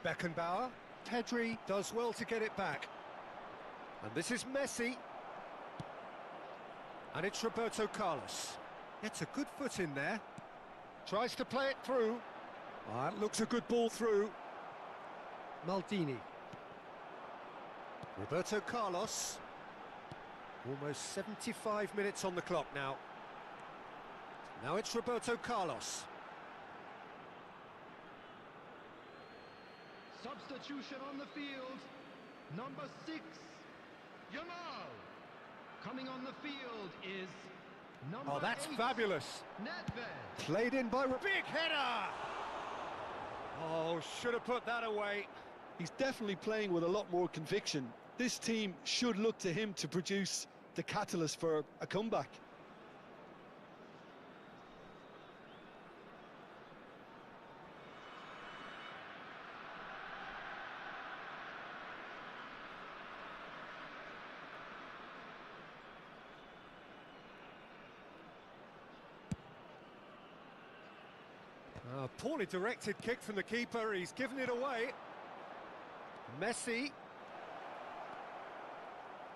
Beckenbauer. Pedri does well to get it back. And this is Messi. And it's Roberto Carlos. Gets a good foot in there. Tries to play it through. That looks a good ball through. Maldini. Roberto Carlos. Almost 75 minutes on the clock now. Now it's Roberto Carlos. Substitution on the field. Number 6, Yamal. Coming on the field is number Oh, that's 8, fabulous. Nedved. Played in by... Big header! Oh, should have put that away. He's definitely playing with a lot more conviction. This team should look to him to produce the catalyst for a comeback. Poorly directed kick from the keeper, he's given it away. Messi.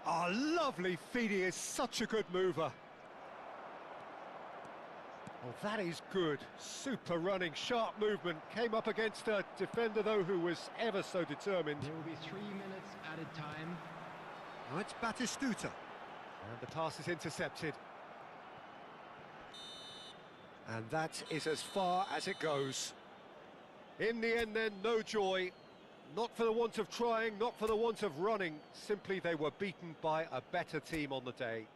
Oh, lovely feed, he is such a good mover. Oh, that is good. Super running, sharp movement. Came up against a defender, though, who was ever so determined. There will be 3 minutes added time. Now it's Batistuta. And the pass is intercepted. And that is as far as it goes. In the end then, no joy. Not for the want of trying, not for the want of running. Simply they were beaten by a better team on the day.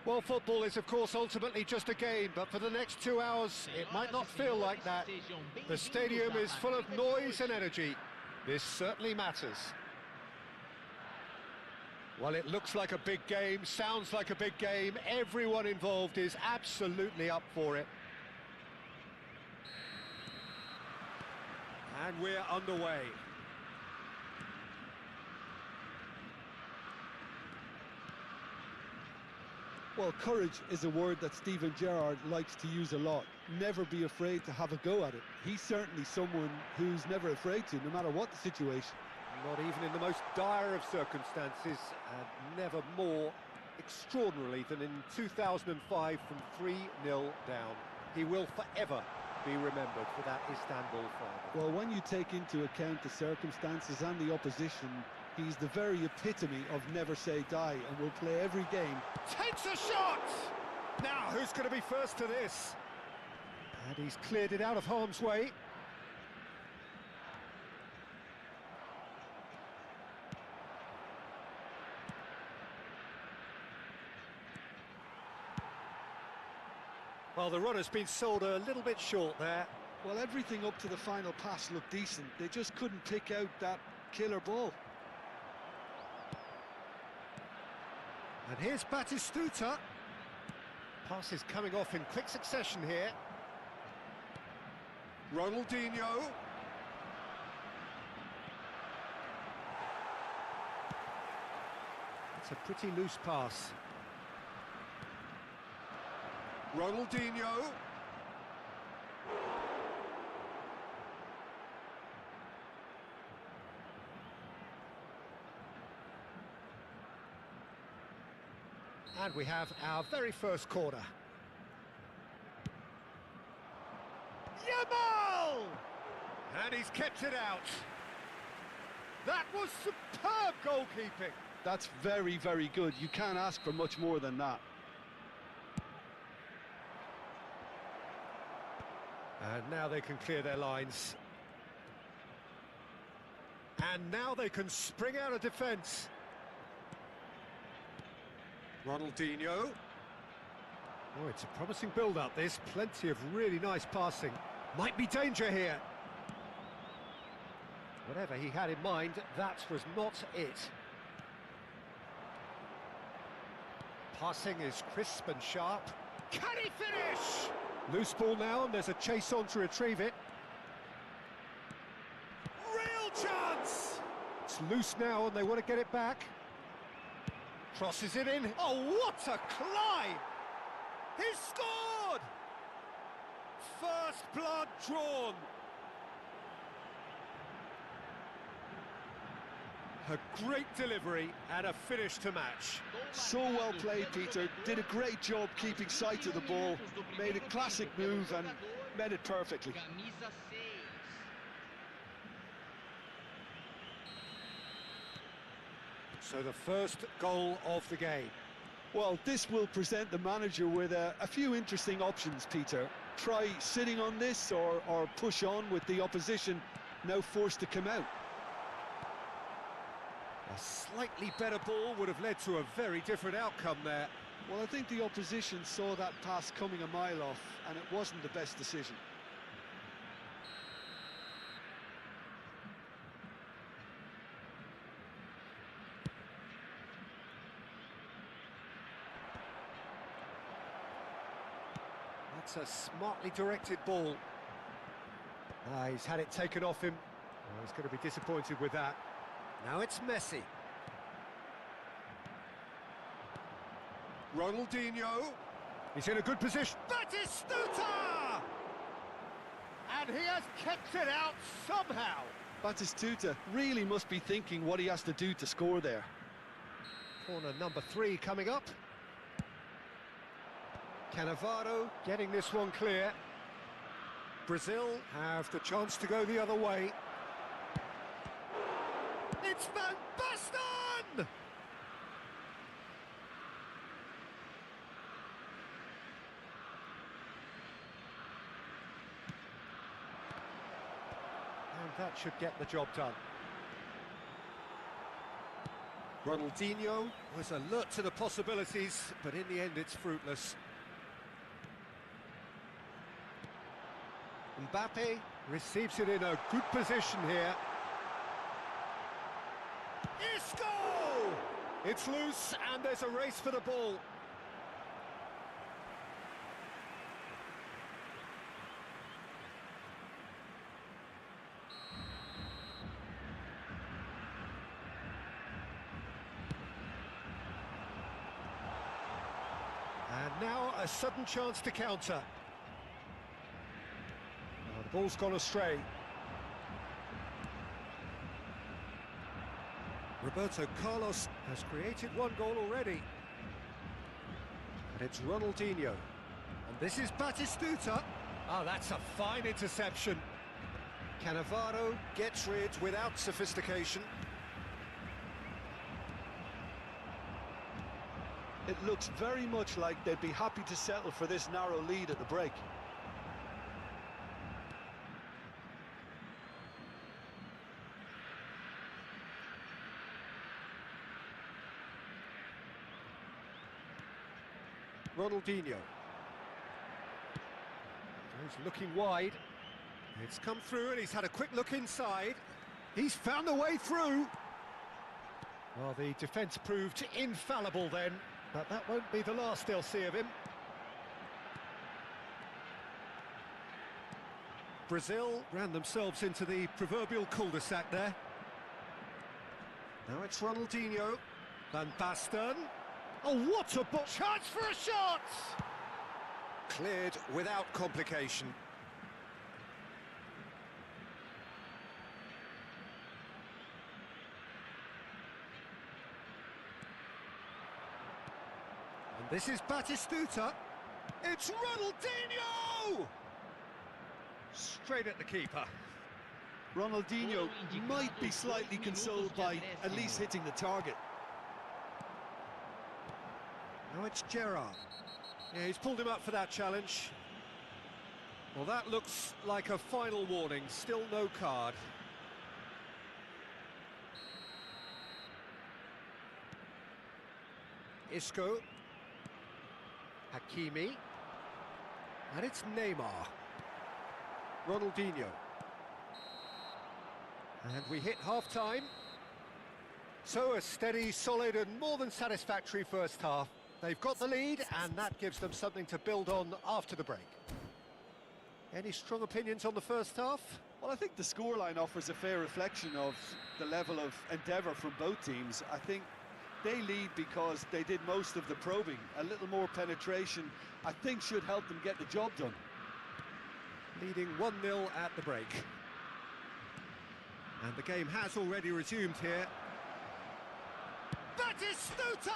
Well, football is, of course, ultimately just a game, but for the next 2 hours, it might not feel like that. The stadium is full of noise and energy. This certainly matters. Well, it looks like a big game, sounds like a big game. Everyone involved is absolutely up for it. And we're underway. Well, courage is a word that Steven Gerrard likes to use a lot. Never be afraid to have a go at it. He's certainly someone who's never afraid to, no matter what the situation. Not even in the most dire of circumstances, and never more extraordinarily than in 2005 from 3-0 down. He will forever be remembered for that Istanbul final. Well, when you take into account the circumstances and the opposition, he's the very epitome of never say die and will play every game. Takes a shot! Now, who's going to be first to this? And he's cleared it out of harm's way. Well, the runner's been sold a little bit short there. Well, everything up to the final pass looked decent. They just couldn't pick out that killer ball. And here's Batistuta. Pass is coming off in quick succession here. Ronaldinho. It's a pretty loose pass. Ronaldinho. And we have our very first corner. Yamal! And he's kept it out. That was superb goalkeeping. That's very, very good. You can't ask for much more than that. And now they can clear their lines. And now they can spring out of defence. Ronaldinho. Oh, it's a promising build-up, this. Plenty of really nice passing. Might be danger here. Whatever he had in mind, that was not it. Passing is crisp and sharp. Can he finish? Loose ball now, and there's a chase on to retrieve it. Real chance! It's loose now, and they want to get it back. Crosses it in. Oh, what a climb! He's scored! First blood drawn. A great delivery and a finish to match. So well played, Peter. Did a great job keeping sight of the ball. Made a classic move and met it perfectly. So the first goal of the game. Well, this will present the manager with a few interesting options, Peter. Try sitting on this or push on with the opposition now forced to come out. A slightly better ball would have led to a very different outcome there. Well, I think the opposition saw that pass coming a mile off, and it wasn't the best decision. That's a smartly directed ball. He's had it taken off him. Oh, he's going to be disappointed with that. Now it's Messi. Ronaldinho. He's in a good position. Batistuta! And he has kept it out somehow. Batistuta really must be thinking what he has to do to score there. Corner number 3 coming up. Cannavaro getting this one clear. Brazil have the chance to go the other way. It's Van Basten! And that should get the job done. Ronaldinho was alert to the possibilities, but in the end it's fruitless. Mbappe receives it in a good position here. Isco! It's loose and there's a race for the ball. And now a sudden chance to counter. The ball's gone astray. Roberto Carlos has created one goal already. And it's Ronaldinho. And this is Batistuta. Oh, that's a fine interception. Cannavaro gets rid without sophistication. It looks very much like they'd be happy to settle for this narrow lead at the break. Ronaldinho. He's looking wide. It's come through and he's had a quick look inside. He's found a way through. Well, the defence proved infallible then, but that won't be the last they'll see of him. Brazil ran themselves into the proverbial cul-de-sac there. Now it's Ronaldinho. Van Basten. Oh, what a ball! Chance for a shot! Cleared without complication. And this is Batistuta. It's Ronaldinho! Straight at the keeper. Ronaldinho might be slightly consoled by at least hitting the target. Now it's Gerrard. Yeah, he's pulled him up for that challenge. Well, that looks like a final warning. Still no card. Isco. Hakimi. And it's Neymar. Ronaldinho. And we hit half-time. So a steady, solid and more than satisfactory first half. They've got the lead and that gives them something to build on after the break. Any strong opinions on the first half? Well, I think the scoreline offers a fair reflection of the level of endeavour from both teams. I think they lead because they did most of the probing. A little more penetration, I think, should help them get the job done. Leading 1-0 at the break. And the game has already resumed here. Batistuta!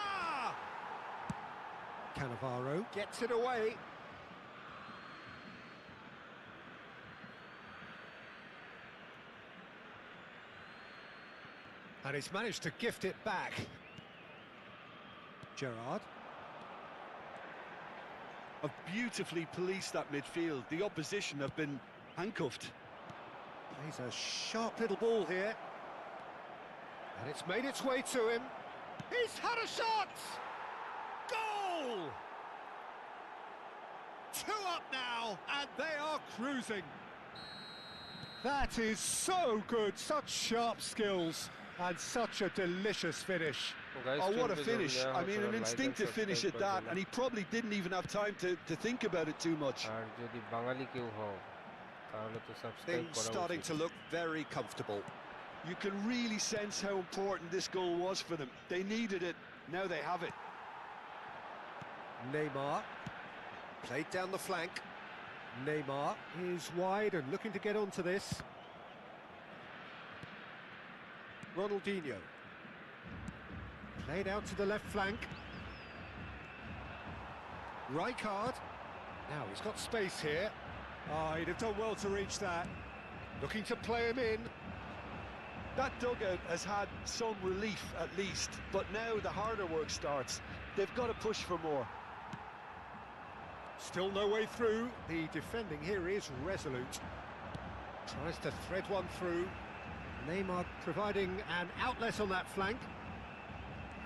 Cannavaro gets it away. And he's managed to gift it back. Gerrard. Have beautifully policed that midfield. The opposition have been handcuffed. He's a sharp little ball here. And it's made its way to him. He's had a shot! Goal! 2 up now, and they are cruising. That is so good, such sharp skills, and such a delicious finish. Oh, what a finish. I mean, an instinctive finish at that, and he probably didn't even have time to think about it too much. Things starting to look very comfortable. You can really sense how important this goal was for them. They needed it, now they have it. Neymar, played down the flank. Neymar is wide and looking to get onto this. Ronaldinho, played out to the left flank. Rijkaard, now he's got space here. Oh, he'd have done well to reach that. Looking to play him in. That dugout has had some relief at least, but now the harder work starts. They've got to push for more. Still no way through. The defending here is resolute. Tries to thread one through. Neymar providing an outlet on that flank.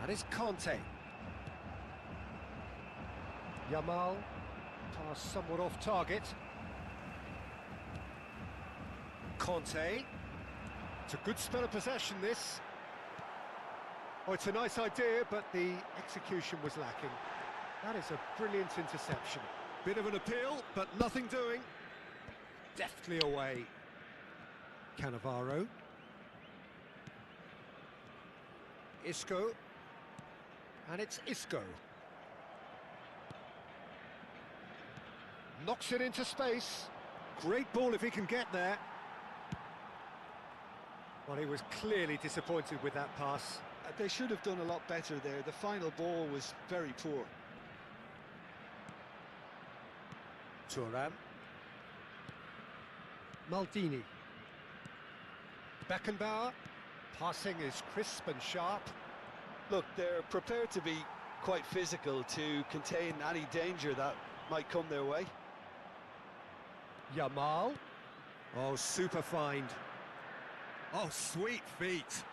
That is Conte. Yamal, pass somewhat off target. Conte. It's a good spell of possession, this. Oh, it's a nice idea, but the execution was lacking. That is a brilliant interception. Bit of an appeal, but nothing doing. Deftly away. Cannavaro. Isco. And it's Isco. Knocks it into space. Great ball if he can get there. Well, he was clearly disappointed with that pass. They should have done a lot better there. The final ball was very poor. Thuram. Maldini. Beckenbauer. Passing is crisp and sharp. Look, they're prepared to be quite physical to contain any danger that might come their way. Yamal. Oh, super find. Oh, sweet feet.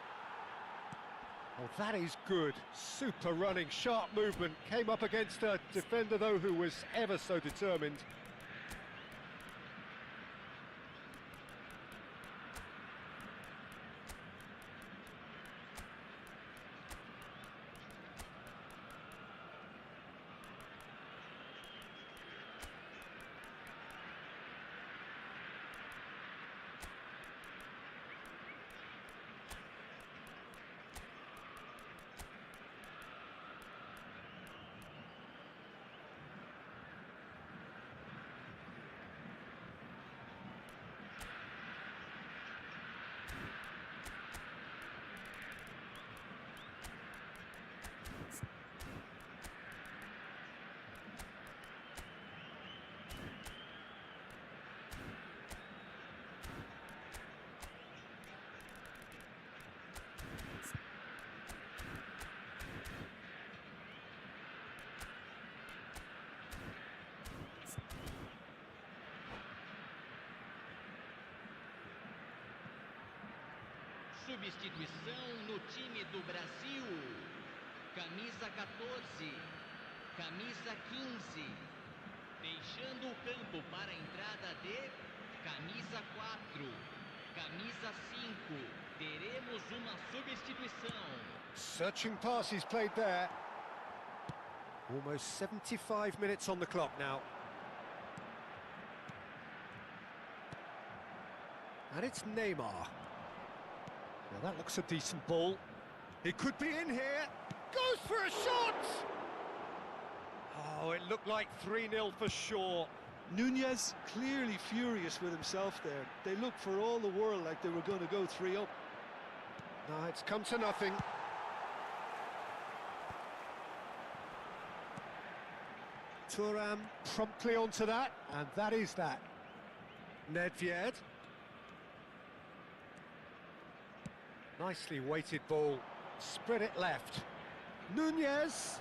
Oh, that is good. Super running, sharp movement. Came up against a defender, though, who was ever so determined. Substituição no time do Brasil. Camisa 14, camisa 15. Deixando o campo para a entrada de camisa 4, camisa 5. Teremos uma substituição. Searching passes played there. Almost 75 minutes on the clock now. And it's Neymar. Now that looks a decent ball. It could be in here. Goes for a shot! Oh, it looked like 3-0 for sure. Nunez clearly furious with himself there. They looked for all the world like they were going to go 3-up. No, it's come to nothing. Thuram promptly onto that, and that is that. Nedved. Nicely weighted ball. Spread it left. Nunez.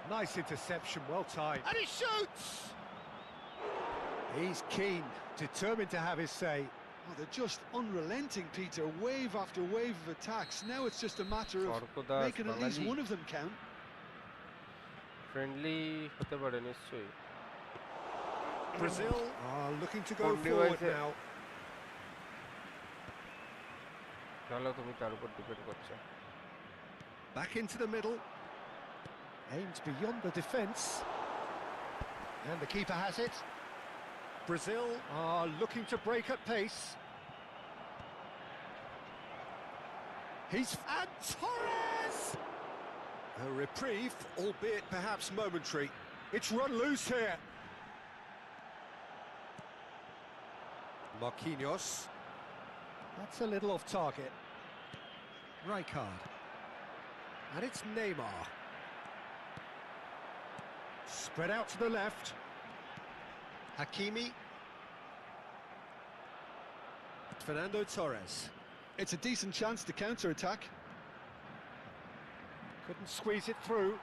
Nice interception, well timed. And he shoots! He's keen, determined to have his say. Oh, they're just unrelenting, Peter. Wave after wave of attacks. Now it's just a matter of making at least one of them count. Friendly হতে পারে নিশ্চয়ই Brazil are looking to go Friendly forward wise, now. তাহলে তুমি তার উপর depend করছো Back into the middle. Aimed beyond the defence. And the keeper has it. Brazil are looking to break at pace. He's... And Torres! A reprieve, albeit perhaps momentary. It's run loose here. Marquinhos. That's a little off target. Rijkaard. And it's Neymar. Spread out to the left. Hakimi. Fernando Torres. It's a decent chance to counter-attack. Couldn't squeeze it through.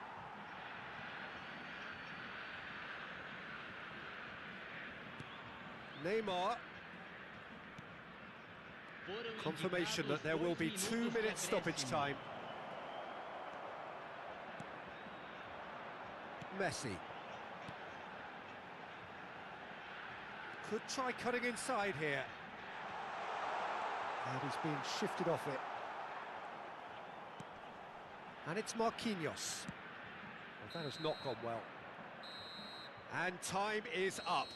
Neymar. Confirmation that there will be 2 minutes stoppage time. Messi. Could try cutting inside here. And he's being shifted off it. And it's Marquinhos. Well, that has not gone well. And time is up.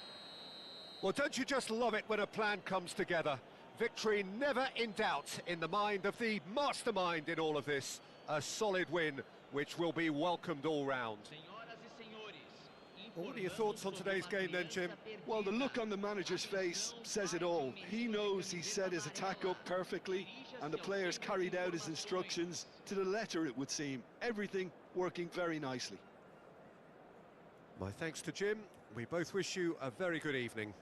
Well, don't you just love it when a plan comes together? Victory never in doubt in the mind of the mastermind in all of this. A solid win, which will be welcomed all round. Senhoras e senhores, Well, what are your thoughts on today's game then, Jim? Well, the look on the manager's face says it all. He knows he set his attack up perfectly, and the players carried out his instructions to the letter, it would seem. Everything working very nicely. My thanks to Jim. We both wish you a very good evening.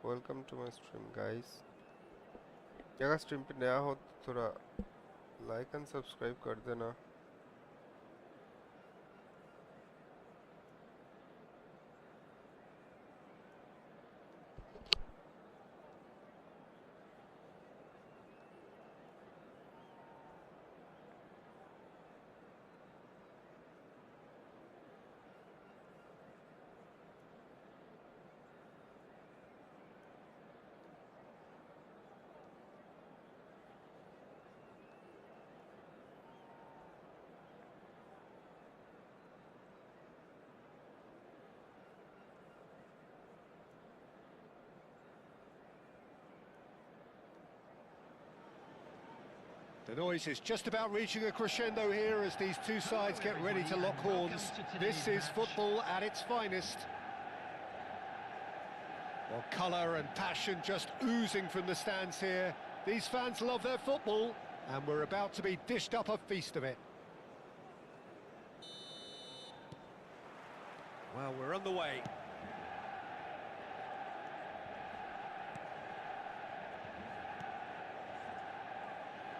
Welcome to my stream guys. अगर stream पे नया हो तो थोड़ा like and subscribe कर देना। The noise is just about reaching a crescendo here as these two sides get ready to lock horns. This is football at its finest. Well, colour and passion just oozing from the stands here. These fans love their football, and we're about to be dished up a feast of it. Well, we're on the way.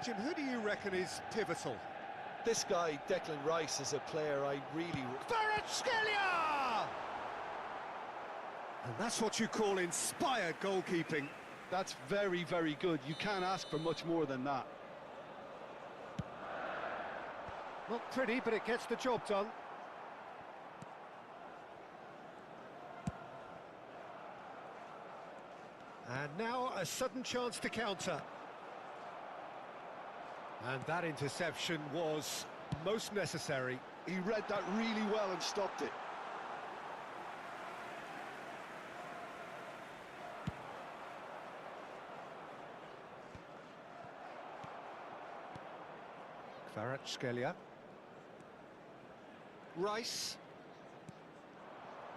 Jim, who do you reckon is pivotal? This guy, Declan Rice, is a player I really... Kvaratskhelia! And that's what you call inspired goalkeeping. That's very, very good. You can't ask for much more than that. Not pretty, but it gets the job done. And now a sudden chance to counter. And that interception was most necessary. He read that really well and stopped it. Kvaratskhelia. Rice.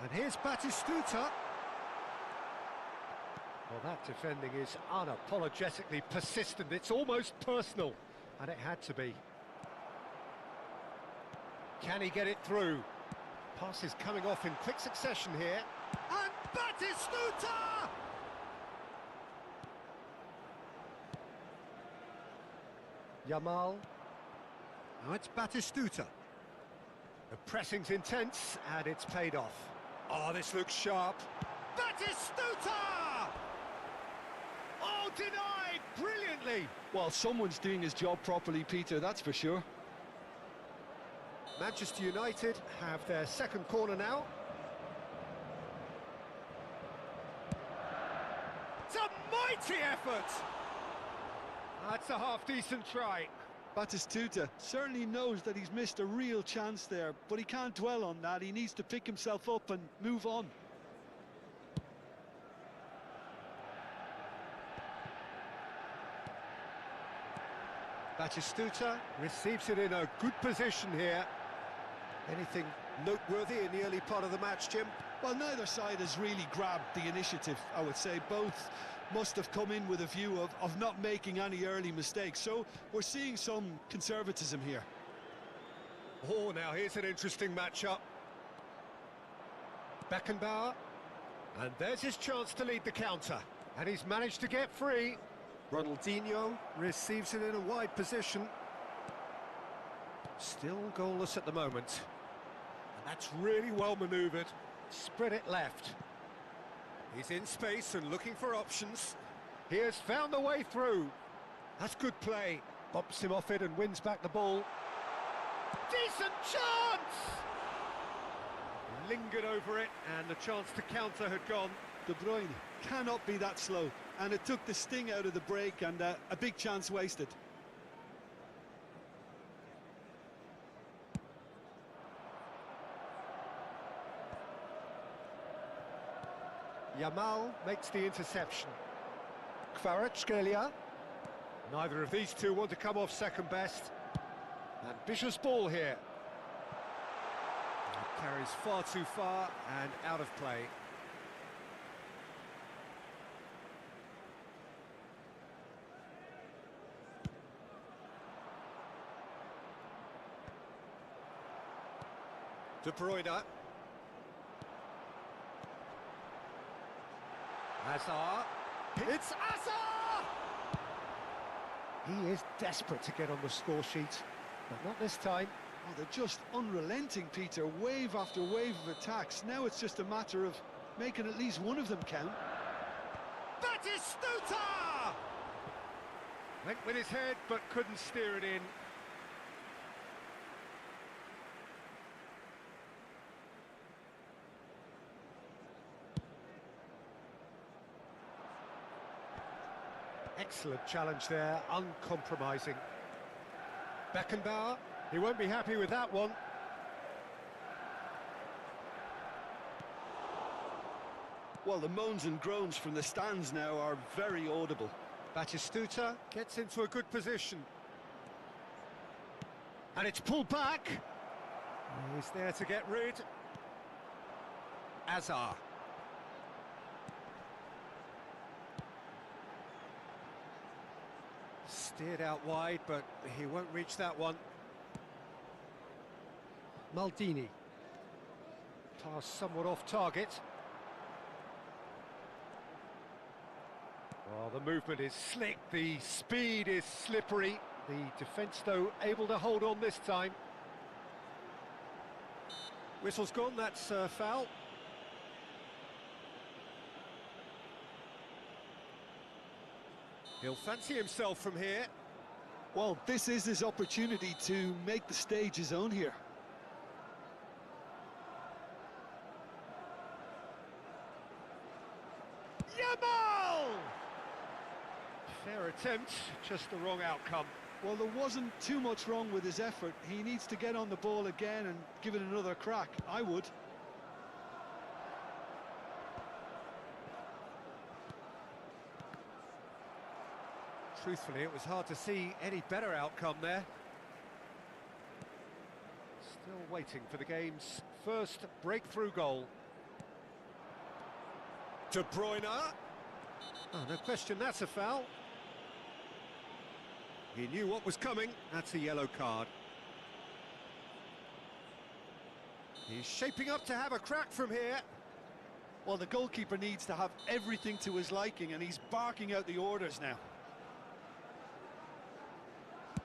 And here's Batistuta. Well, that defending is unapologetically persistent. It's almost personal. And it had to be. Can he get it through? Passes coming off in quick succession here. And Batistuta! Yamal. Now it's Batistuta. The pressing's intense, and it's paid off. Oh, this looks sharp. Batistuta! Oh, denied brilliantly. Well, someone's doing his job properly, Peter, that's for sure. Manchester United have their second corner now. It's a mighty effort. That's a half-decent try. Batistuta certainly knows that he's missed a real chance there, but he can't dwell on that. He needs to pick himself up and move on. Batistuta receives it in a good position here. Anything noteworthy in the early part of the match, Jim? Well, neither side has really grabbed the initiative, I would say. Both must have come in with a view of not making any early mistakes. So we're seeing some conservatism here. Oh, now here's an interesting matchup. Beckenbauer, and there's his chance to lead the counter. And he's managed to get free. Ronaldinho receives it in a wide position. Still goalless at the moment. And that's really well manoeuvred. Spread it left. He's in space and looking for options. He has found the way through. That's good play. Bumps him off it and wins back the ball. Decent chance! Lingered over it, and the chance to counter had gone. De Bruyne cannot be that slow, and it took the sting out of the break, and a big chance wasted. Yamal makes the interception. Kvaratskhelia. Neither of these two want to come off second best. Ambitious ball here. It carries far too far and out of play. De Bruyne. Hazard. It's Hazard! He is desperate to get on the score sheet, but not this time. Oh, they're just unrelenting, Peter. Wave after wave of attacks. Now it's just a matter of making at least one of them count. Batistuta! Went with his head, but couldn't steer it in. Excellent challenge there, uncompromising. Beckenbauer, he won't be happy with that one. Well, the moans and groans from the stands now are very audible. Batistuta gets into a good position. And it's pulled back. He's there to get rid. Hazard. Steered out wide, but he won't reach that one. Maldini. Pass somewhat off target. Well, the movement is slick, the speed is slippery. The defence, though, able to hold on this time. Whistle's gone, that's a foul. He'll fancy himself from here. Well, this is his opportunity to make the stage his own here. Yamal! Fair attempt, just the wrong outcome. Well, there wasn't too much wrong with his effort. He needs to get on the ball again and give it another crack. I would. Truthfully, it was hard to see any better outcome there. Still waiting for the game's first breakthrough goal. De Bruyne. Oh, no question, that's a foul. He knew what was coming. That's a yellow card. He's shaping up to have a crack from here. Well, the goalkeeper needs to have everything to his liking, and he's barking out the orders now.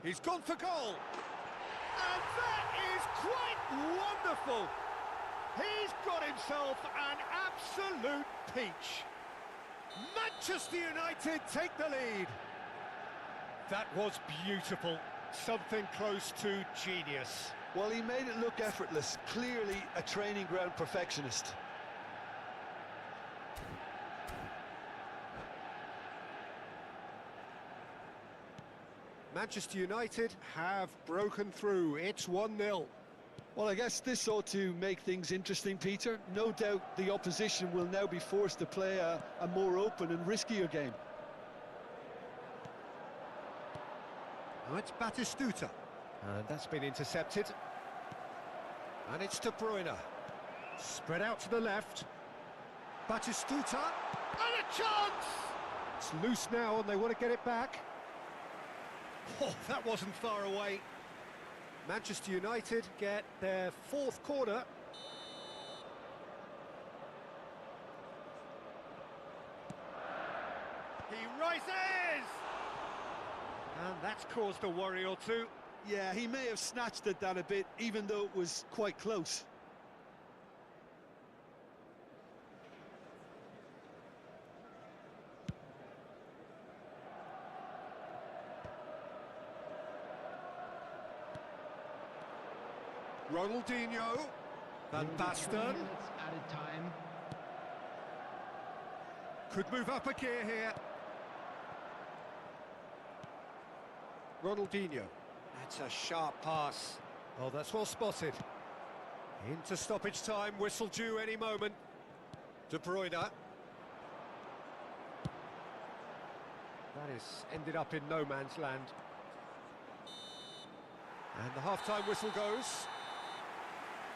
He's gone for goal. And that is quite wonderful. He's got himself an absolute peach. Manchester United take the lead. That was beautiful. Something close to genius. Well, he made it look effortless. Clearly a training ground perfectionist. Manchester United have broken through. It's 1-0. Well, I guess this ought to make things interesting, Peter. No doubt the opposition will now be forced to play a more open and riskier game. Now it's Batistuta. And that's been intercepted. And it's De Bruyne. Spread out to the left. Batistuta. And a chance! It's loose now and they want to get it back. Oh, that wasn't far away. Manchester United get their fourth corner. He rises! And that's caused a worry or two. Yeah, he may have snatched at that a bit, even though it was quite close. Ronaldinho. Van Basten. Added time. Could move up a gear here. Ronaldinho. That's a sharp pass. Oh, that's well spotted. Into stoppage time, whistle due any moment. De Bruyne. That is ended up in no man's land. And the half-time whistle goes.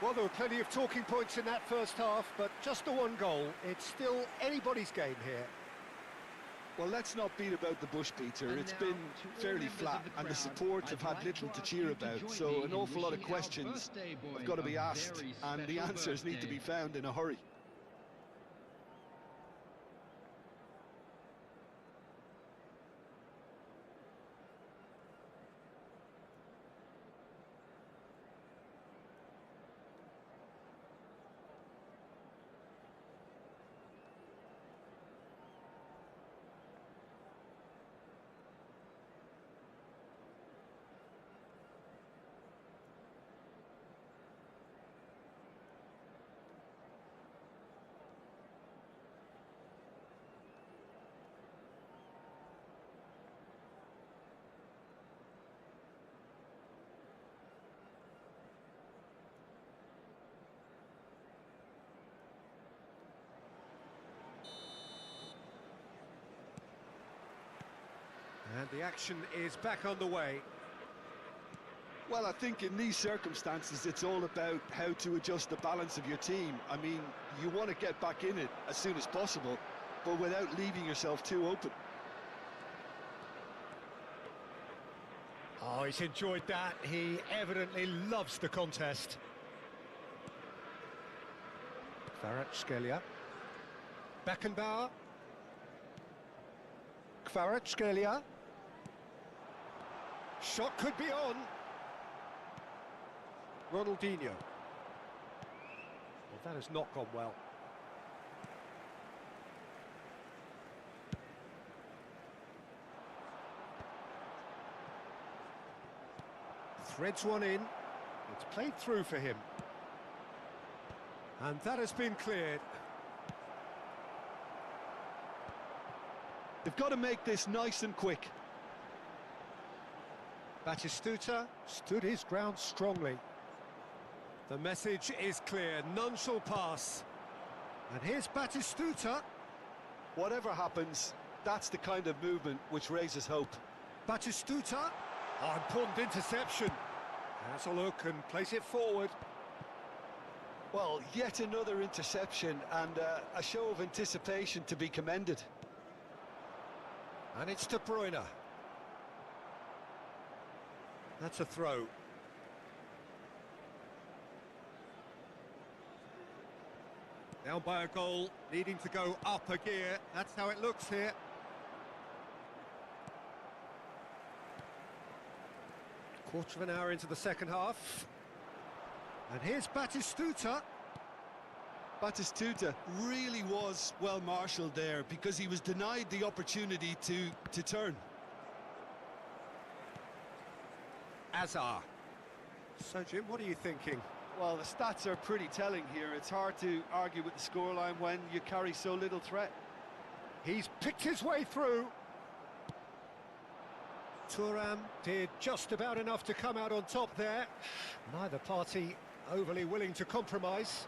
Well, there were plenty of talking points in that first half, but just the one goal. It's still anybody's game here. Well, let's not beat about the bush, Peter. It's been fairly flat, and the support have had little to cheer about, so an awful lot of questions have got to be asked, and the answers need to be found in a hurry. And the action is back on the way. Well, I think in these circumstances, it's all about how to adjust the balance of your team. I mean, you want to get back in it as soon as possible, but without leaving yourself too open. Oh, he's enjoyed that. He evidently loves the contest. Kvaratskhelia. Beckenbauer. Kvaratskhelia. Shot could be on. Ronaldinho. Well, that has not gone well. Threads one in. It's played through for him. And that has been cleared. They've got to make this nice and quick. Batistuta stood his ground strongly. The message is clear, none shall pass. And here's Batistuta. Whatever happens, that's the kind of movement which raises hope. Batistuta. Oh, important interception. Has a look and plays it forward. Well, yet another interception and a show of anticipation to be commended. And it's De Bruyne. That's a throw. Down by a goal, needing to go up a gear. That's how it looks here. Quarter of an hour into the second half. And here's Batistuta. Batistuta really was well marshalled there because he was denied the opportunity to turn. Azar. So, Jim, what are you thinking? Well, the stats are pretty telling here. It's hard to argue with the scoreline when you carry so little threat. He's picked his way through. Thuram did just about enough to come out on top there. Neither party overly willing to compromise.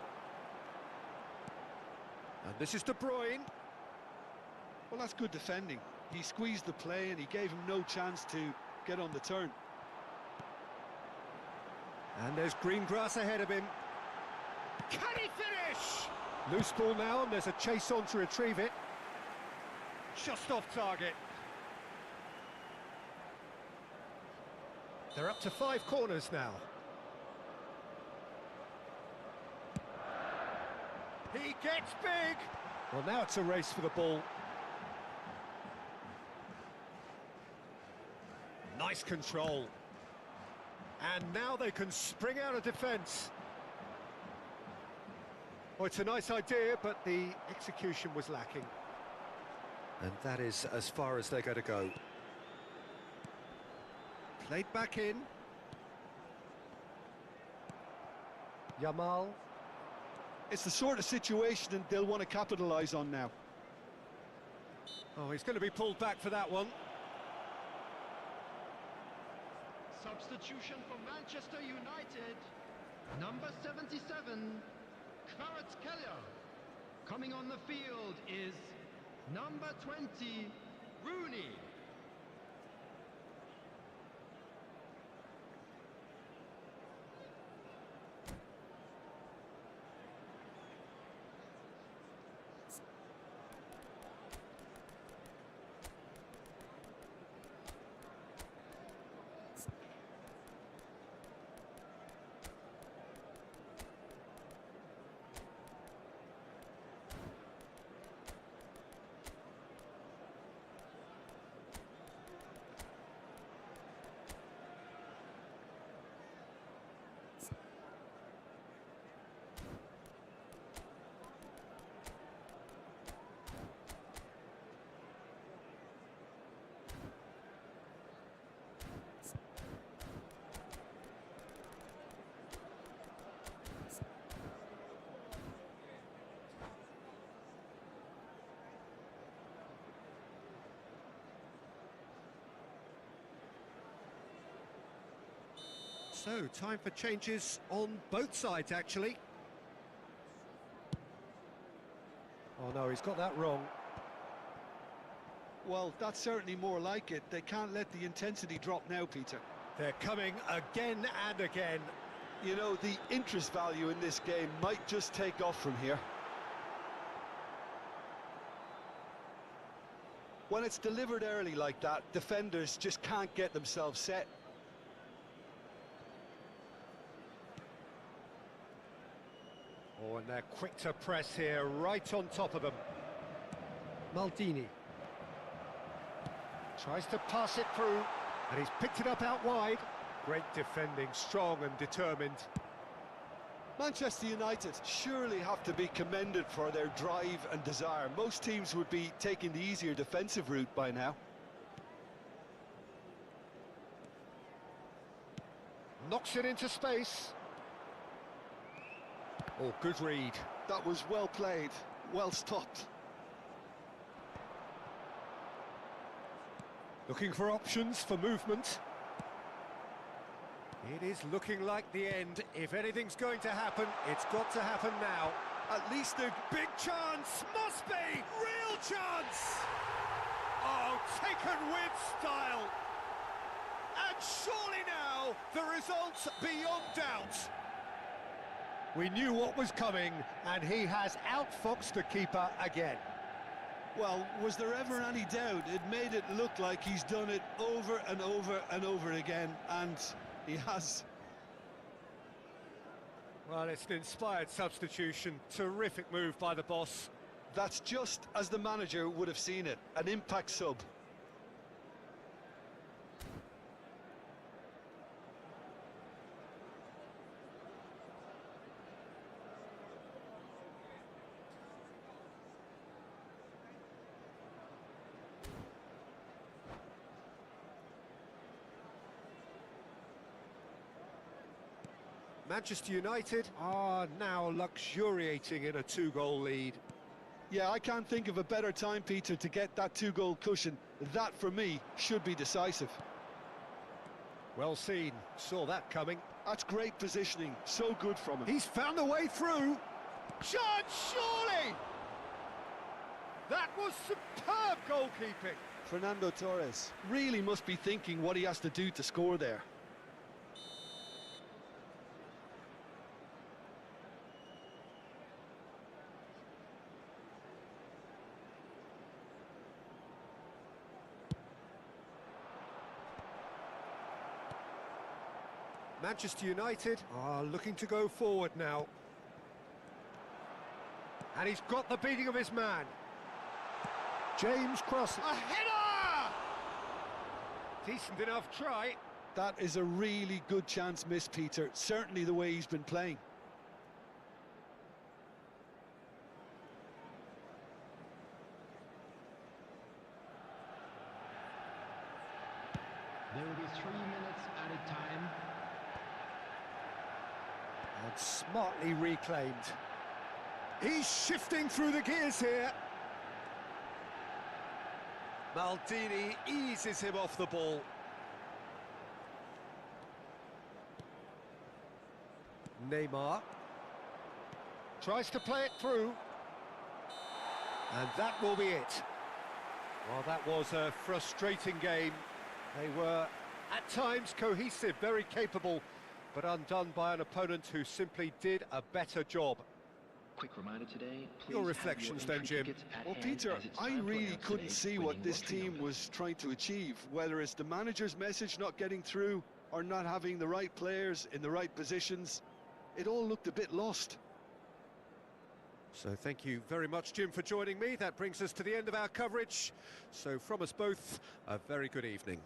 And this is De Bruyne. Well, that's good defending. He squeezed the play and he gave him no chance to get on the turn. And there's green grass ahead of him. Can he finish? Loose ball now, and there's a chase on to retrieve it. Just off target. They're up to 5 corners now. He gets big! Well, now it's a race for the ball. Nice control. And now they can spring out of defence. Oh, it's a nice idea, but the execution was lacking. And that is as far as they're going to go. Played back in. Yamal. It's the sort of situation that they'll want to capitalise on now. Oh, he's going to be pulled back for that one. Substitution for Manchester United. Number 77, Kvaratskhelia. Coming on the field is number 20, Rooney. So, time for changes on both sides, actually. Oh no, he's got that wrong. Well, that's certainly more like it. They can't let the intensity drop now, Peter. They're coming again and again. You know, the interest value in this game might just take off from here. When it's delivered early like that, defenders just can't get themselves set. Oh, and they're quick to press here, right on top of them. Maldini. Tries to pass it through, and he's picked it up out wide. Great defending, strong and determined. Manchester United surely have to be commended for their drive and desire. Most teams would be taking the easier defensive route by now. Knocks it into space. Oh, good read. That was well played, well stopped. Looking for options for movement. It is looking like the end. If anything's going to happen, it's got to happen now. At least a big chance, must be! Real chance! Oh, taken with style! And surely now, the result's beyond doubt. We knew what was coming, and he has outfoxed the keeper again. Well, was there ever any doubt? It made it look like he's done it over and over and over again, and he has. Well, it's an inspired substitution. Terrific move by the boss. That's just as the manager would have seen it, an impact sub. Manchester United are now luxuriating in a 2-goal lead. Yeah, I can't think of a better time, Peter, to get that 2-goal cushion. That, for me, should be decisive. Well seen, saw that coming. That's great positioning, so good from him. He's found a way through. Chance, surely! That was superb goalkeeping. Fernando Torres really must be thinking what he has to do to score there. Manchester United are looking to go forward now. And he's got the beating of his man. James Cross. A header! Decent enough try. That is a really good chance missed, Peter. Certainly the way he's been playing. There will be 3 minutes added time. And smartly reclaimed. He's shifting through the gears here. Maldini eases him off the ball. Neymar tries to play it through. And that will be it. Well, that was a frustrating game. They were, at times, cohesive, very capable, but undone by an opponent who simply did a better job. Quick reminder today. Your reflections then, Jim. Well, Peter, I really couldn't see what this team was trying to achieve, whether it's the manager's message not getting through or not having the right players in the right positions. It all looked a bit lost. So thank you very much, Jim, for joining me. That brings us to the end of our coverage. So from us both, a very good evening.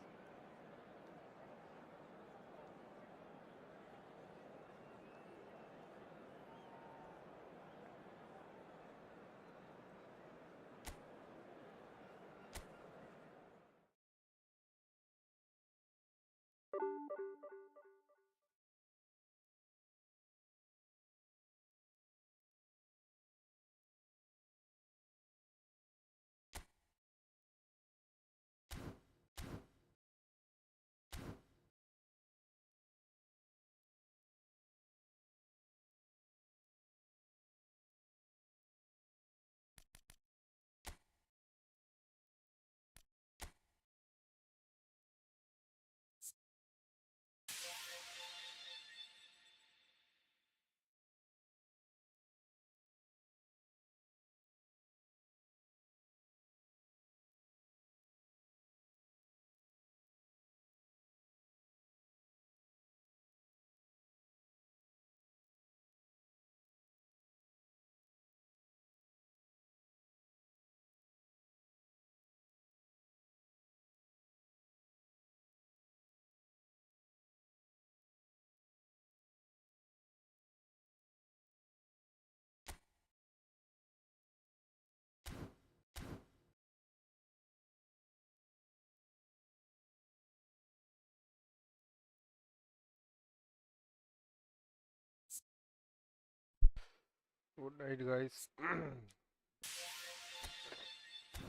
Good night guys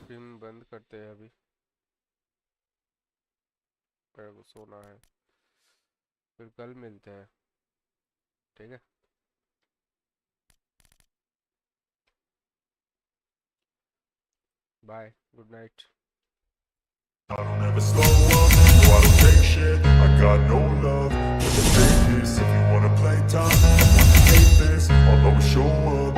film बंद करते हैं अभी मेरे को सोना है फिर कल मिलते हैं ठीक है bye good night I don't ever slow up, no I don't take shit. I got no love for the fakeness. If you wanna play tough, hate this, I'll always show up.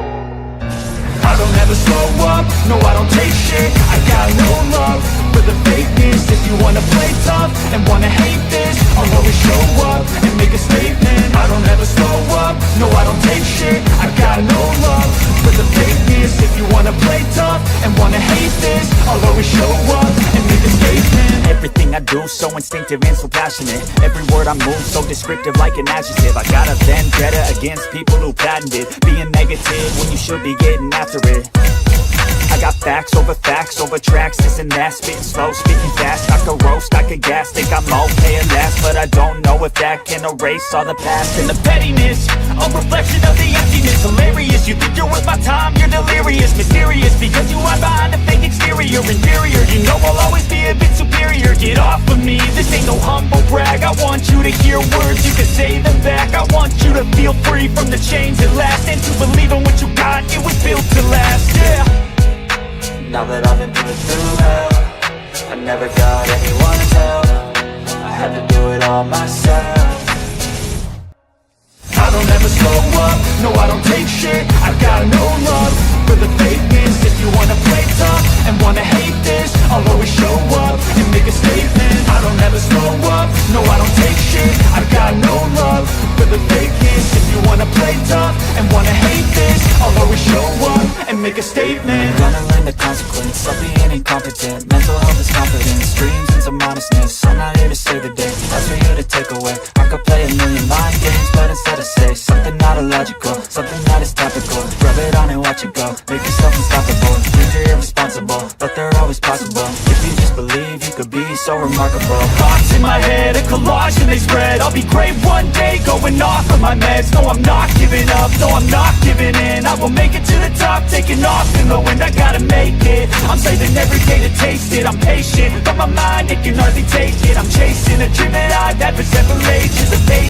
I don't ever slow up, no I don't take shit. I got no love for the fakeness. If you wanna play tough and wanna hate this, I'll always show up and make a statement. I don't ever slow up, no I don't take shit. I got no love for the fakeness. If you wanna play tough and wanna hate this, I'll always show up and make a statement. Everything I do so instinctive and so passionate. Every word I move so descriptive like an adjective. I got a vendetta against people who patented being negative when you should be getting after it. I got facts over tracks, this and that. Spitting slow, speaking fast, I could roast, I could gas. Think I'm okay at last, but I don't know if that can erase all the past. And the pettiness, a reflection of the emptiness. Hilarious, you think you're worth my time, you're delirious. Mysterious, because you hide behind a fake exterior. Inferior, you know I'll always be a bit superior. Get off of me, this ain't no humble brag. I want you to hear words, you can say them back. I want you to feel free from the chains that last, and to believe in what you got, it was built to last, yeah. Now that I've been through hell, I never got anyone's help. I had to do it all myself. I don't ever slow up, no I don't take shit. I've got no love for the fakeness. If you wanna play tough and wanna hate this, I'll always show up and make a statement. I don't ever slow up, no I don't take shit. I've got no love for the fakeness. If you wanna play tough and wanna hate this, I'll always show up and make a statement. Gonna learn the consequence of being incompetent. Mental health is confidence, dreams and some honestness. I'm not here to save the day, that's for you to take away. I could play a million mind games, but instead I say something not illogical, something that is topical. Rub it on and watch it go, make yourself unstoppable. Dreams are irresponsible, but they're always possible. If you just believe, you could be so remarkable. Thoughts in my head, a collage and they spread. I'll be great one day, going off of my meds. No, I'm not giving up, no, I'm not giving in. I will make it to the top, taking off in the wind. I gotta make it, I'm saving every day to taste it. I'm patient, but my mind, it can hardly take it. I'm chasing a dream that I've had for several ages.